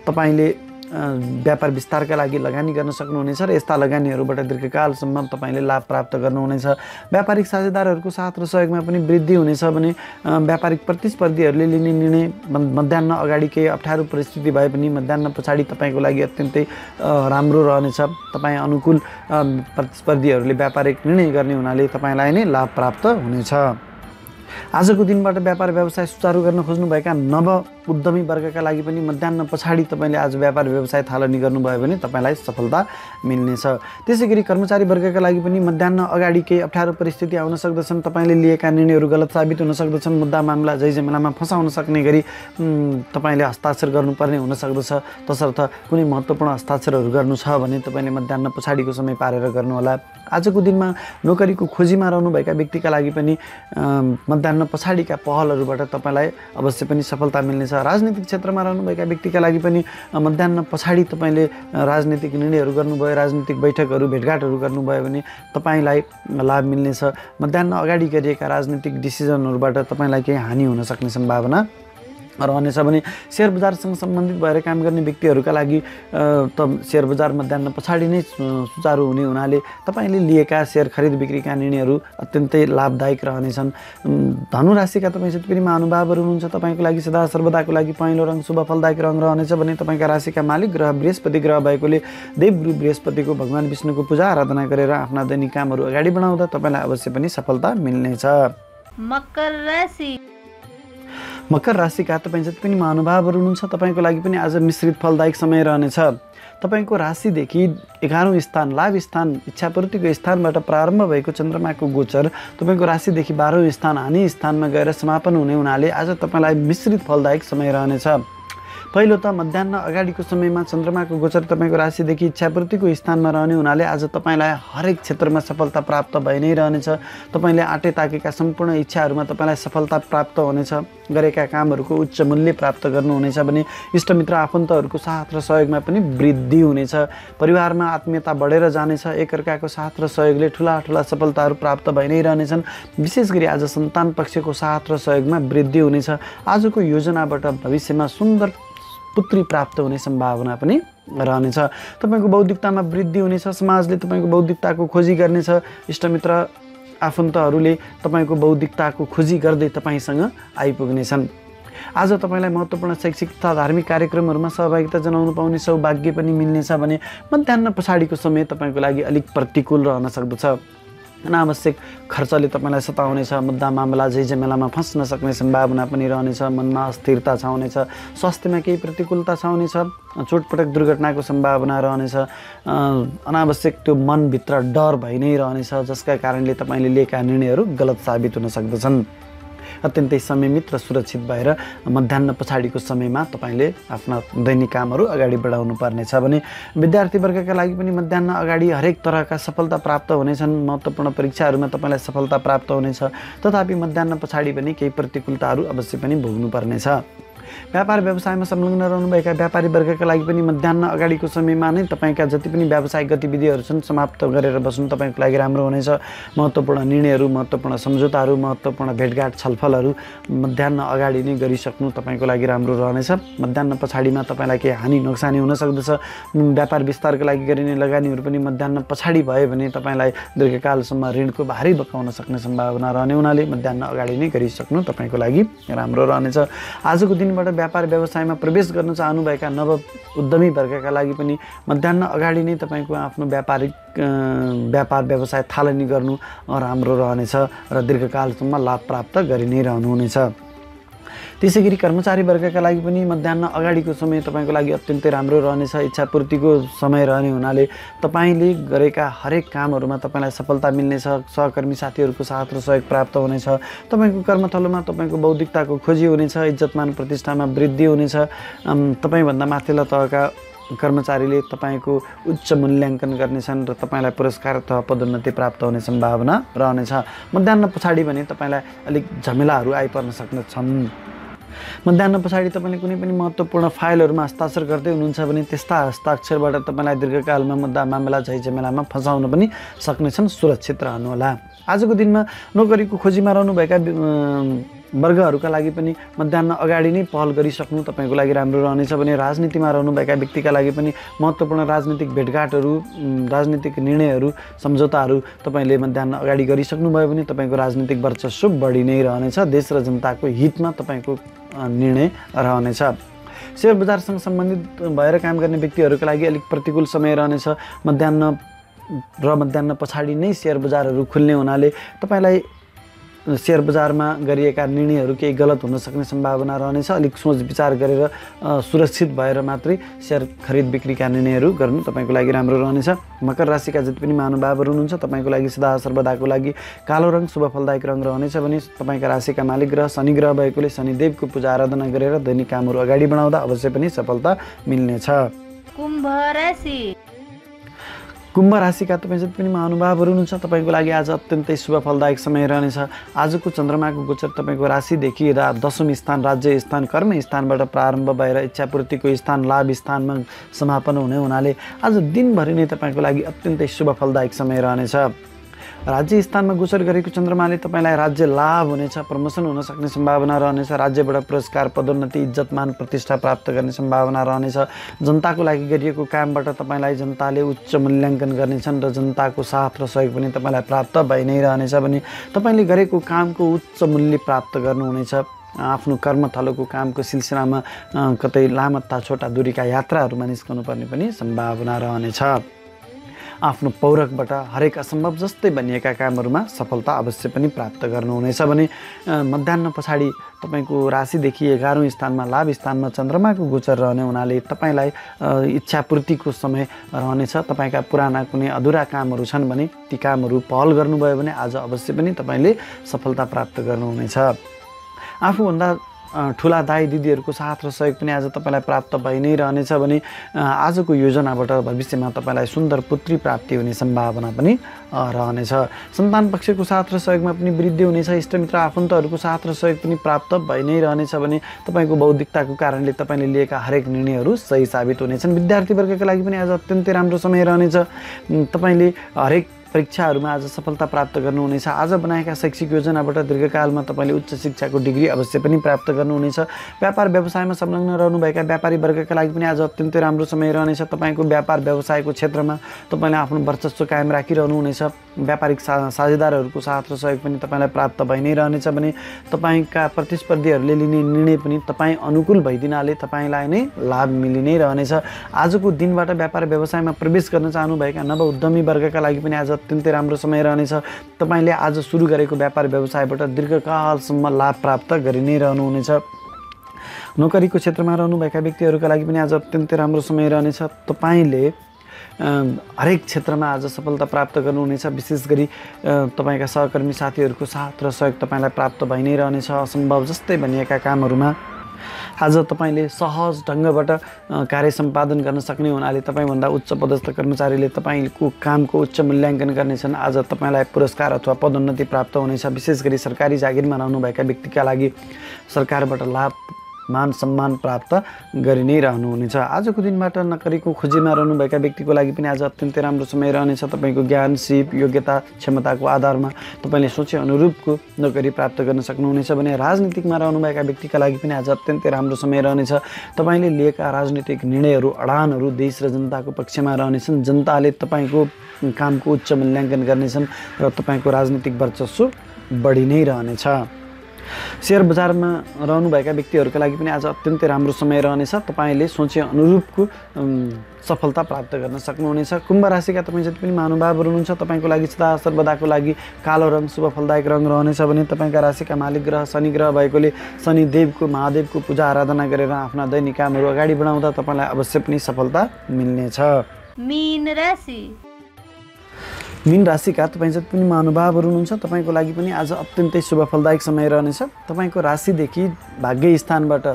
तपाईँले व्यापार विस्तारका लागि लगानी गर्न सक्नुहुनेछ र यस्ता लगानीहरूबाट दीर्घकालसम्म तपाईँले लाभ प्राप्त गर्नुहुनेछ। व्यापारिक साझेदारहरूको साथ र सहयोगमा पनि वृद्धि हुनेछ भने व्यापारिक प्रतिस्पर्धीहरूले लिने निर्णय मध्याह्न अगाडि केही अप्ठ्यारो परिस्थिति भए पनि मध्याह्न पछाडि तपाईँको लागि अत्यन्तै राम्रो रहनेछ। तपाईँ अनुकूल प्रतिस्पर्धीहरूले व्यापारिक निर्णय गर्ने हुनाले तपाईँलाई नै लाभ प्राप्त हुनेछ। आजको दिनबाट व्यापार व्यवसाय सुचारू गर्न खोज्नुभएका नव उद्यमी वर्गका लागि पनि मध्याह्न पछाडि तपाईँले आज व्यापार व्यवसाय थालनी गर्नुभयो भने तपाईँलाई सफलता मिल्नेछ। त्यसै गरी कर्मचारी वर्गका लागि पनि मध्याह्न अगाडि केही अप्ठ्यारो परिस्थिति आउन सक्दछन्। तपाईँले लिएका निर्णयहरू गलत साबित हुन सक्दछन्। मुद्दा मामला झैझमेलामा फसाउन सक्ने गरी तपाईँले हस्ताक्षर गर्नुपर्ने हुन सक्दछ। तसर्थ कुनै महत्त्वपूर्ण हस्ताक्षरहरू गर्नु छ भने तपाईँले मध्याह्न पछाडिको समय पारेर गर्नुहोला। आजको दिनमा नोकरीको खोजीमा रहनुभएका व्यक्तिका लागि पनि मध्याह्न पछाडिका पहलहरूबाट तपाईँलाई अवश्य पनि सफलता मिल्नेछ। राजनीतिक क्षेत्रमा रहनुभएका व्यक्तिका लागि पनि मध्याह्न पछाडि तपाईँले राजनीतिक निर्णयहरू गर्नुभयो, राजनीतिक बैठकहरू भेटघाटहरू गर्नुभयो भने तपाईँलाई लाभ मिल्नेछ। मध्याह्न अगाडि गरिएका राजनीतिक डिसिजनहरूबाट तपाईँलाई केही हानि हुन सक्ने सम्भावना रहनेछ भने सेयर बजारसँग सम्बन्धित भएर काम गर्ने व्यक्तिहरूका लागि त सेयर बजार मध्याह्न पछाडि नै सुचारू हुने हुनाले तपाईँले लिएका सेयर खरिद बिक्रीका निर्णयहरू अत्यन्तै लाभदायक रहनेछन्। धनुराशिका तपाईँ जति पनि महानुभावहरू हुनुहुन्छ तपाईँको लागि सदा सर्वदाको लागि पहेँलो रङ शुभ फलदायक रङ रहनेछ भने तपाईँका राशिका मालिक ग्रह बृहस्पति ग्रह भएकोले देवगुरु बृहस्पतिको भगवान् विष्णुको पूजा आराधना गरेर आफ्ना दैनिक कामहरू अगाडि बढाउँदा तपाईँलाई अवश्य पनि सफलता मिल्नेछ। मकर राशि मकर राशिका तपाईँ जति पनि महानुभावहरू हुनुहुन्छ तपाईँको लागि पनि आज मिश्रित फलदायक समय रहनेछ। तपाईँको राशिदेखि 11औं स्थान लाभ स्थान इच्छापूर्तिको स्थानबाट प्रारम्भ भएको चन्द्रमाको गोचर तपाईँको राशिदेखि 12औं स्थान हानि स्थानमा गएर समापन हुने हुनाले आज तपाईँलाई मिश्रित फलदायक समय रहनेछ। पहिलो त मध्याह्न अगाडिको समयमा चन्द्रमाको गोचर तपाईँको राशिदेखि इच्छापूर्तिको स्थानमा रहने हुनाले आज तपाईँलाई हरेक क्षेत्रमा सफलता प्राप्त भइ नै रहनेछ। तपाईँले आँटे ताकेका सम्पूर्ण इच्छाहरूमा तपाईँलाई सफलता प्राप्त हुनेछ। गरेका कामहरूको उच्च मूल्य प्राप्त गर्नुहुनेछ भने इष्टमित्र आफन्तहरूको साथ र सहयोगमा पनि वृद्धि हुनेछ। परिवारमा आत्मीयता बढेर जानेछ। एकअर्काको साथ र सहयोगले ठुला ठुला सफलताहरू प्राप्त भइ नै रहनेछन्। विशेष गरी आज सन्तान पक्षको साथ र सहयोगमा वृद्धि हुनेछ। आजको योजनाबाट भविष्यमा सुन्दर पुत्री प्राप्त हुने सम्भावना पनि रहनेछ। तपाईँको बौद्धिकतामा वृद्धि हुनेछ। समाजले तपाईँको बौद्धिकताको खोजी गर्नेछ। इष्टमित्र आफन्तहरूले तपाईँको बौद्धिकताको खोजी गर्दै तपाईँसँग आइपुग्नेछन्। आज तपाईँलाई महत्त्वपूर्ण शैक्षिक तथा धार्मिक कार्यक्रमहरूमा सहभागिता जनाउनु पाउने सौभाग्य पनि मिल्नेछ भने मध्याह्न पछाडिको समय तपाईँको लागि अलिक प्रतिकूल रहन सक्दछ। अनावश्यक खर्चले तपाईँलाई सताउनेछ। मुद्दा मामला झैझमेलामा फस्न सक्ने सम्भावना पनि रहनेछ। मनमा अस्थिरता छाउनेछ। स्वास्थ्यमा केही प्रतिकूलता छाउनेछ। चोटपटक दुर्घटनाको सम्भावना रहनेछ। अनावश्यक त्यो मनभित्र डर भइ नै रहनेछ, जसका कारणले तपाईँले लिएका निर्णयहरू गलत साबित हुन सक्दछन्। अत्यन्तै संयमित र सुरक्षित भएर मध्याह्न पछाडिको समयमा तपाईँले आफ्ना दैनिक कामहरू अगाडि बढाउनु पर्नेछ भने विद्यार्थीवर्गका लागि पनि मध्याह्न अगाडि हरेक तरहका सफलता प्राप्त हुनेछन्। महत्त्वपूर्ण परीक्षाहरूमा तपाईँलाई सफलता प्राप्त हुनेछ। तथापि मध्याह्न पछाडि पनि केही प्रतिकूलताहरू अवश्य पनि भोग्नु पर्नेछ। व्यापार व्यवसायमा संलग्न रहनुभएका व्यापारी वर्गका लागि पनि मध्याह्न अगाडिको समयमा नै तपाईँका जति पनि व्यावसायिक गतिविधिहरू छन् समाप्त गरेर बस्नु तपाईँको लागि राम्रो हुनेछ। महत्त्वपूर्ण निर्णयहरू, महत्त्वपूर्ण सम्झौताहरू, महत्त्वपूर्ण भेटघाट छलफलहरू मध्याह्न अगाडि नै गरिसक्नु तपाईँको लागि राम्रो रहनेछ। मध्याह्न पछाडिमा तपाईँलाई केही हानि नोक्सानी हुन सक्दछ। व्यापार विस्तारका लागि गरिने लगानीहरू पनि मध्याह्न पछाडि भयो भने तपाईँलाई दीर्घकालसम्म ऋणको भारी बकाउन सक्ने सम्भावना रहने हुनाले मध्याह्न अगाडि नै गरिसक्नु तपाईँको लागि राम्रो रहनेछ। आजको दिनबाट व्यापार व्यवसायमा प्रवेश गर्न चाहनुभएका नव उद्यमी वर्गका लागि पनि मध्याह्न अगाडि नै तपाईँको आफ्नो व्यापार व्यवसाय थालनी गर्नु राम्रो रहनेछ र दीर्घकालसम्म लाभ प्राप्त गरि नै रहनुहुनेछ। त्यसै गरी कर्मचारी वर्गका लागि पनि मध्याह्न अगाडिको समय तपाईँको लागि अत्यन्तै राम्रो रहनेछ। इच्छापूर्तिको समय रहने हुनाले तपाईँले गरेका हरेक कामहरूमा तपाईँलाई सफलता मिल्नेछ। सहकर्मी साथीहरूको साथ र सहयोग प्राप्त हुनेछ। तपाईँको कर्मथलोमा तपाईँको बौद्धिकताको खोजी हुनेछ। इज्जतमान प्रतिष्ठामा वृद्धि हुनेछ। तपाईँभन्दा माथिल्ला तहका कर्मचारीले तपाईँको उच्च मूल्याङ्कन गर्नेछन् र तपाईँलाई पुरस्कार अथवा पदोन्नति प्राप्त हुने सम्भावना रहनेछ। मध्याह्न पछाडि भने तपाईँलाई अलिक झमेलाहरू आइपर्न सक्नेछन्। मध्याह्न पछाडि तपाईँले कुनै पनि महत्त्वपूर्ण फाइलहरूमा हस्ताक्षर गर्दै हुनुहुन्छ भने त्यस्ता हस्ताक्षरबाट तपाईँलाई दीर्घकालमा मुद्दा मामला झैझमेलामा फसाउन पनि सक्नेछन्। सुरक्षित रहनुहोला। आजको दिनमा नोकरीको खोजीमा रहनुभएका वर्गहरूका लागि पनि मध्याह्न अगाडि नै पहल गरिसक्नु तपाईँको लागि राम्रो रहनेछ भने राजनीतिमा रहनुभएका व्यक्तिका लागि पनि महत्त्वपूर्ण राजनीतिक भेटघाटहरू, राजनीतिक निर्णयहरू, सम्झौताहरू तपाईँले मध्याह्न अगाडि गरिसक्नुभयो भने तपाईँको राजनीतिक वर्चस्व बढी नै रहनेछ। देश र जनताको हितमा तपाईँको निर्णय रहनेछ। सेयर बजारसँग सम्बन्धित भएर काम गर्ने व्यक्तिहरूका लागि अलिक प्रतिकूल समय रहनेछ। मध्याह्न पछाडि नै सेयर बजारहरू खुल्ने हुनाले तपाईँलाई सेयर बजारमा गरिएका निर्णयहरू केही गलत हुन सक्ने सम्भावना रहनेछ। अलिक सोच विचार गरेर सुरक्षित भएर मात्रै सेयर खरिद बिक्रीका निर्णयहरू गर्नु तपाईँको लागि राम्रो रहनेछ। मकर राशिका जति पनि महानुभावहरू हुनुहुन्छ तपाईँको लागि सदा सर्वदाको लागि कालो रङ शुभ फलदायक रङ रहनेछ भने तपाईँका राशिका मालिक ग्रह शनि ग्रह भएकोले शनिदेवको पूजा आराधना गरेर दैनिक कामहरू अगाडि बढाउँदा अवश्य पनि सफलता मिल्नेछ। कुम्भ राशि कुम्भ राशिका तपाईँ जति पनि महानुभावहरू हुनुहुन्छ तपाईँको लागि आज अत्यन्तै शुभ फलदायक समय रहनेछ। आजको चन्द्रमाको गोचर तपाईँको राशिदेखि 10औं स्थान राज्य स्थान कर्म स्थानबाट प्रारम्भ भएर इच्छापूर्तिको स्थान लाभ स्थानमा समापन हुने हुनाले आज दिनभरि नै तपाईँको लागि अत्यन्तै शुभ फलदायक समय रहनेछ। राज्य स्थानमा गोचर गरेको चन्द्रमाले तपाईँलाई राज्य लाभ हुनेछ, प्रमोसन हुन सक्ने सम्भावना रहनेछ, राज्यबाट पुरस्कार, पदोन्नति, इज्जत, मान, प्रतिष्ठा प्राप्त गर्ने सम्भावना रहनेछ। जनताको लागि गरिएको कामबाट तपाईँलाई जनताले उच्च मूल्याङ्कन गर्नेछन् र जनताको साथ र सहयोग पनि तपाईँलाई प्राप्त भइ नै रहनेछ भने तपाईँले गरेको कामको उच्च मूल्य प्राप्त गर्नुहुनेछ। आफ्नो कर्मथलोको कामको सिलसिलामा कतै लामत्ता छोटा दूरीका यात्राहरूमा निस्कनु पर्ने पनि सम्भावना रहनेछ। आफ्नो पौरखबाट हरेक असम्भव जस्तै भनिएका कामहरूमा सफलता अवश्य पनि प्राप्त गर्नुहुनेछ भने मध्याह्न पछाडि तपाईँको राशिदेखि 11औँ स्थानमा लाभ स्थानमा चन्द्रमाको गोचर रहने हुनाले तपाईँलाई इच्छापूर्तिको समय रहनेछ। तपाईँका पुराना कुनै अधुरा कामहरू छन् भने ती कामहरू पहल गर्नुभयो भने आज अवश्य पनि तपाईँले सफलता प्राप्त गर्नुहुनेछ। आफूभन्दा ठुला दाइ दिदीहरूको साथ र सहयोग पनि आज तपाईँलाई प्राप्त भइ नै रहनेछ भने आजको योजनाबाट भविष्यमा तपाईँलाई सुन्दर पुत्री प्राप्ति हुने सम्भावना पनि रहनेछ। सन्तान पक्षको साथ र सहयोगमा पनि वृद्धि हुनेछ। इष्टमित्र आफन्तहरूको साथ र सहयोग पनि प्राप्त भइ नै रहनेछ भने तपाईँको बौद्धिकताको कारणले तपाईँले लिएका हरेक निर्णयहरू सही साबित हुनेछन्। विद्यार्थी वर्गका लागि पनि आज अत्यन्तै राम्रो समय रहनेछ। तपाईँले हरेक परीक्षाहरूमा आज सफलता प्राप्त गर्नुहुनेछ। आज बनाएका शैक्षिक योजनाबाट दीर्घकालमा तपाईँले उच्च शिक्षाको डिग्री अवश्य पनि प्राप्त गर्नुहुनेछ। व्यापार व्यवसायमा संलग्न रहनुभएका व्यापारी वर्गका लागि पनि आज अत्यन्तै राम्रो समय रहनेछ। तपाईँको व्यापार व्यवसायको क्षेत्रमा तपाईँले आफ्नो वर्चस्व कायम राखिरहनुहुनेछ। व्यापारिक साझेदारहरूको साथ र सहयोग पनि तपाईँलाई प्राप्त भइ नै रहनेछ भने तपाईँका प्रतिस्पर्धीहरूले लिने निर्णय पनि तपाईँ अनुकूल भइदिनाले तपाईँलाई नै लाभ मिलि नै रहनेछ। आजको दिनबाट व्यापार व्यवसायमा प्रवेश गर्न चाहनुभएका नव उद्यमी वर्गका लागि पनि आज अत्यन्तै राम्रो समय रहनेछ। तपाईँले आज सुरु गरेको व्यापार व्यवसायबाट दीर्घकालसम्म लाभ प्राप्त गरि नै रहनुहुनेछ। नोकरीको क्षेत्रमा रहनुभएका व्यक्तिहरूका लागि पनि आज अत्यन्तै राम्रो समय रहनेछ। तपाईँले हरेक क्षेत्रमा आज सफलता प्राप्त गर्नुहुनेछ। विशेष गरी तपाईँका सहकर्मी साथीहरूको साथ र सहयोग तपाईँलाई प्राप्त भइ नै रहनेछ। असम्भव जस्तै भनिएका कामहरूमा आज तपाईँले सहज ढङ्गबाट कार्य सम्पादन गर्न सक्ने हुनाले तपाईँभन्दा उच्च पदस्थ कर्मचारीले तपाईँको कामको उच्च मूल्याङ्कन गर्नेछन्। आज तपाईँलाई पुरस्कार अथवा पदोन्नति प्राप्त हुनेछ। विशेष गरी सरकारी जागिरमा रहनुभएका व्यक्तिका लागि सरकारबाट लाभ, मान सम्मान प्राप्त गरि नै रहनुहुनेछ। आजको दिनबाट नोकरीको खोजीमा रहनुभएका व्यक्तिको लागि पनि आज अत्यन्तै राम्रो समय रहनेछ। तपाईँको ज्ञान, सिप, योग्यता, क्षमताको आधारमा तपाईँले सोचे अनुरूपको नोकरी प्राप्त गर्न सक्नुहुनेछ भने राजनीतिकमा रहनुभएका व्यक्तिका लागि पनि आज अत्यन्तै राम्रो समय रहनेछ। तपाईँले लिएका राजनीतिक निर्णयहरू, अडानहरू देश र जनताको पक्षमा रहनेछन्। जनताले तपाईँको कामको उच्च मूल्याङ्कन गर्नेछन् र तपाईँको राजनीतिक वर्चस्व बढी नै रहनेछ। शेयर बजारमा रहनुभएका व्यक्तिहरूका लागि पनि आज अत्यन्तै राम्रो समय रहनेछ। तपाईँले सोचे अनुरूपको सफलता प्राप्त गर्न सक्नुहुनेछ। कुम्भ राशिका तपाईँ जति पनि महानुभावहरू हुनुहुन्छ तपाईँको लागि सदा सर्वदाको लागि कालो रङ शुभ फलदायक रङ रहनेछ भने तपाईँका राशिका मालिक ग्रह शनि ग्रह भएकोले शनिदेवको, महादेवको पूजा आराधना गरेर आफ्ना दैनिक कामहरू अगाडि बढाउँदा तपाईँलाई अवश्य पनि सफलता मिल्नेछ। मीन राशि। मीन राशिका तपाईँ जति पनि महानुभावहरू हुनुहुन्छ तपाईँको लागि पनि आज अत्यन्तै शुभ फलदायक समय रहनेछ। तपाईँको राशिदेखि भाग्य स्थानबाट,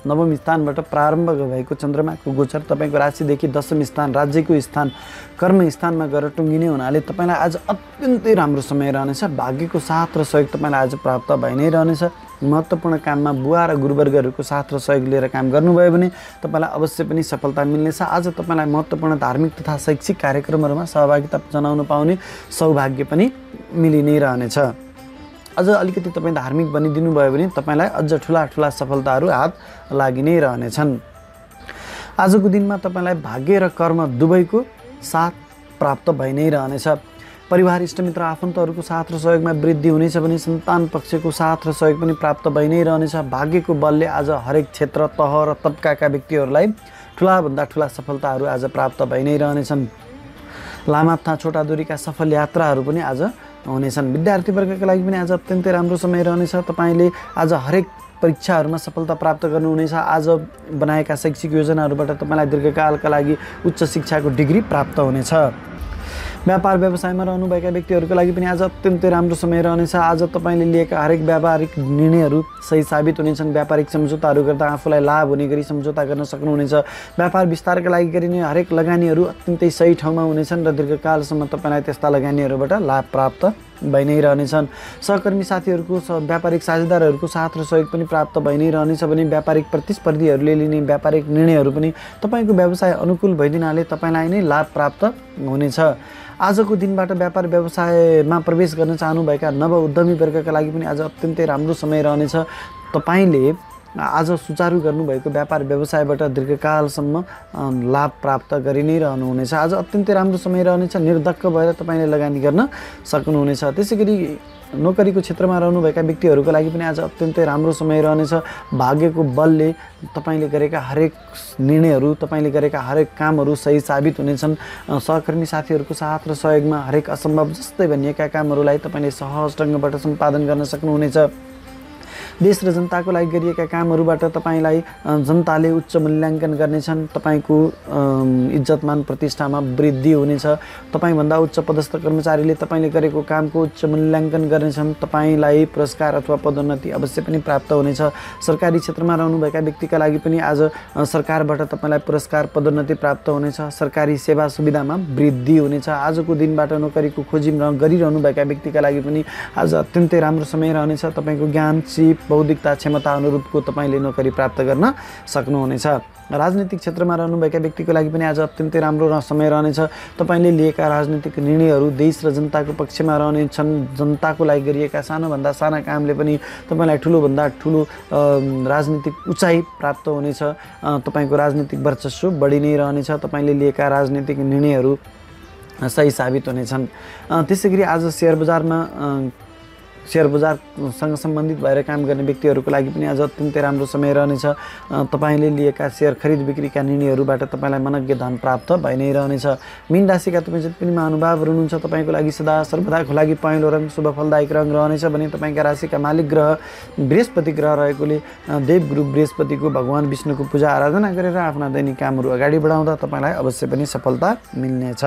नवम स्थानबाट प्रारम्भ भएको चन्द्रमाको गोचर तपाईँको राशिदेखि 10औं स्थान, राज्यको स्थान, कर्म स्थानमा गएर टुङ्गिने हुनाले तपाईँलाई आज अत्यन्तै राम्रो समय रहनेछ। भाग्यको साथ र सहयोग तपाईँलाई आज प्राप्त भइ नै रहनेछ। महत्त्वपूर्ण काममा बुवा र गुरुवर्गहरूको साथ र सहयोग लिएर काम गर्नुभयो भने तपाईँलाई अवश्य पनि सफलता मिल्नेछ। आज तपाईँलाई महत्त्वपूर्ण धार्मिक तथा शैक्षिक कार्यक्रमहरूमा सहभागिता जनाउन पाउने सौभाग्य पनि मिलि नै रहनेछ। अझ अलिकति तपाईँ धार्मिक बनिदिनु भयो भने तपाईँलाई अझ ठुला ठुला सफलताहरू हात लागि नै रहनेछन्। आजको दिनमा तपाईँलाई भाग्य र कर्म दुवैको साथ प्राप्त भइ नै रहनेछ। परिवार, इष्टमित्र, आफन्तहरूको साथ र सहयोगमा वृद्धि हुनेछ भने सन्तान पक्षको साथ र सहयोग पनि प्राप्त भइ नै रहनेछ। भाग्यको बलले आज हरेक क्षेत्र, तह र तबकाका व्यक्तिहरूलाई ठुलाभन्दा ठुला सफलताहरू आज प्राप्त भइ नै रहनेछन्। लामा तथा छोटा दूरीका सफल यात्राहरू पनि आज हुनेछन्। विद्यार्थी वर्गका लागि पनि आज अत्यन्तै राम्रो समय रहनेछ। तपाईँले आज हरेक परीक्षाहरूमा सफलता प्राप्त गर्नुहुनेछ। आज बनाएका शैक्षिक योजनाहरूबाट तपाईँलाई दीर्घकालका लागि उच्च शिक्षाको डिग्री प्राप्त हुनेछ। व्यापार व्यवसायमा रहनुभएका व्यक्तिहरूको लागि पनि आज अत्यन्तै राम्रो समय रहनेछ। आज तपाईँले लिएका हरेक व्यावहारिक निर्णयहरू सही साबित हुनेछन्। व्यापारिक सम्झौताहरू गर्दा आफूलाई लाभ हुने गरी सम्झौता गर्न सक्नुहुनेछ। व्यापार विस्तारका लागि गरिने हरेक लगानीहरू अत्यन्तै सही ठाउँमा हुनेछन् र दीर्घकालसम्म तपाईँलाई त्यस्ता लगानीहरूबाट लाभ प्राप्त भइ नै रहनेछन्। सहकर्मी साथीहरूको, व्यापारिक साझेदारहरूको साथ र सहयोग पनि प्राप्त भइ नै रहनेछ भने व्यापारिक प्रतिस्पर्धीहरूले लिने व्यापारिक निर्णयहरू पनि तपाईँको व्यवसाय अनुकूल भइदिनाले तपाईँलाई नै लाभ प्राप्त हुनेछ। आजको दिनबाट व्यापार व्यवसायमा प्रवेश गर्न चाहनुभएका नव उद्यमी वर्गका लागि पनि आज अत्यन्तै राम्रो समय रहनेछ। तपाईँले आज सुचारू गर्नुभएको व्यापार व्यवसायबाट दीर्घकालसम्म लाभ प्राप्त गरि नै रहनुहुनेछ। आज अत्यन्तै राम्रो समय रहनेछ। निर्धक्क भएर तपाईँले लगानी गर्न सक्नुहुनेछ। त्यसै गरी नोकरीको क्षेत्रमा रहनुभएका व्यक्तिहरूको लागि पनि आज अत्यन्तै राम्रो समय रहनेछ। भाग्यको बलले तपाईँले गरेका हरेक निर्णयहरू, तपाईँले गरेका हरेक कामहरू सही साबित हुनेछन्। सहकर्मी साथीहरूको साथ र सहयोगमा हरेक असम्भव जस्तै भनिएका कामहरूलाई तपाईँले सहज ढङ्गबाट सम्पादन गर्न सक्नुहुनेछ। देश र जनताको लागि गरिएका कामहरूबाट तपाईँलाई जनताले उच्च मूल्याङ्कन गर्नेछन्। तपाईँको इज्जतमान प्रतिष्ठामा वृद्धि हुनेछ। तपाईँभन्दा उच्च पदस्थ कर्मचारीले तपाईँले गरेको कामको उच्च मूल्याङ्कन गर्नेछन्। तपाईँलाई पुरस्कार अथवा पदोन्नति अवश्य पनि प्राप्त हुनेछ। सरकारी क्षेत्रमा रहनुभएका व्यक्तिका लागि पनि आज सरकारबाट तपाईँलाई पुरस्कार पदोन्नति प्राप्त हुनेछ। सरकारी सेवा सुविधामा वृद्धि हुनेछ। आजको दिनबाट नोकरीको खोजी गरिरहनुभएका व्यक्तिका लागि पनि आज अत्यन्तै राम्रो समय रहनेछ। तपाईँको ज्ञान, सिप, बौद्धिकता, क्षमता अनुरूपको तपाईँले नोकरी प्राप्त गर्न सक्नुहुनेछ। राजनीतिक क्षेत्रमा रहनुभएका व्यक्तिको लागि पनि आज अत्यन्तै राम्रो समय रहनेछ। तपाईँले लिएका राजनीतिक निर्णयहरू देश र जनताको पक्षमा रहनेछन्। जनताको लागि गरिएका सानोभन्दा साना कामले पनि तपाईँलाई ठुलोभन्दा ठुलो राजनीतिक उचाइ प्राप्त हुनेछ। तपाईँको राजनीतिक वर्चस्व बढी नै रहनेछ। तपाईँले लिएका राजनीतिक निर्णयहरू सही साबित हुनेछन्। त्यसै गरी आज शेयर बजारसँग सम्बन्धित भएर काम गर्ने व्यक्तिहरूको लागि पनि आज अत्यन्तै राम्रो समय रहनेछ। तपाईँले लिएका सेयर खरिद बिक्रीका निर्णयहरूबाट तपाईँलाई मनज्ञ धन प्राप्त भइ नै रहनेछ। मीन राशिका तपाईँ जति पनि महानुभावहरू हुनुहुन्छ तपाईँको लागि सदा सर्वदाको लागि पहेँलो रङ शुभ फलदायक रङ रहनेछ भने तपाईँका राशिका मालिक ग्रह बृहस्पति ग्रह रहेकोले देवगुरु बृहस्पतिको भगवान विष्णुको पूजा आराधना गरेर आफ्ना दैनिक कामहरू अगाडि बढाउँदा तपाईँलाई अवश्य पनि सफलता मिल्नेछ।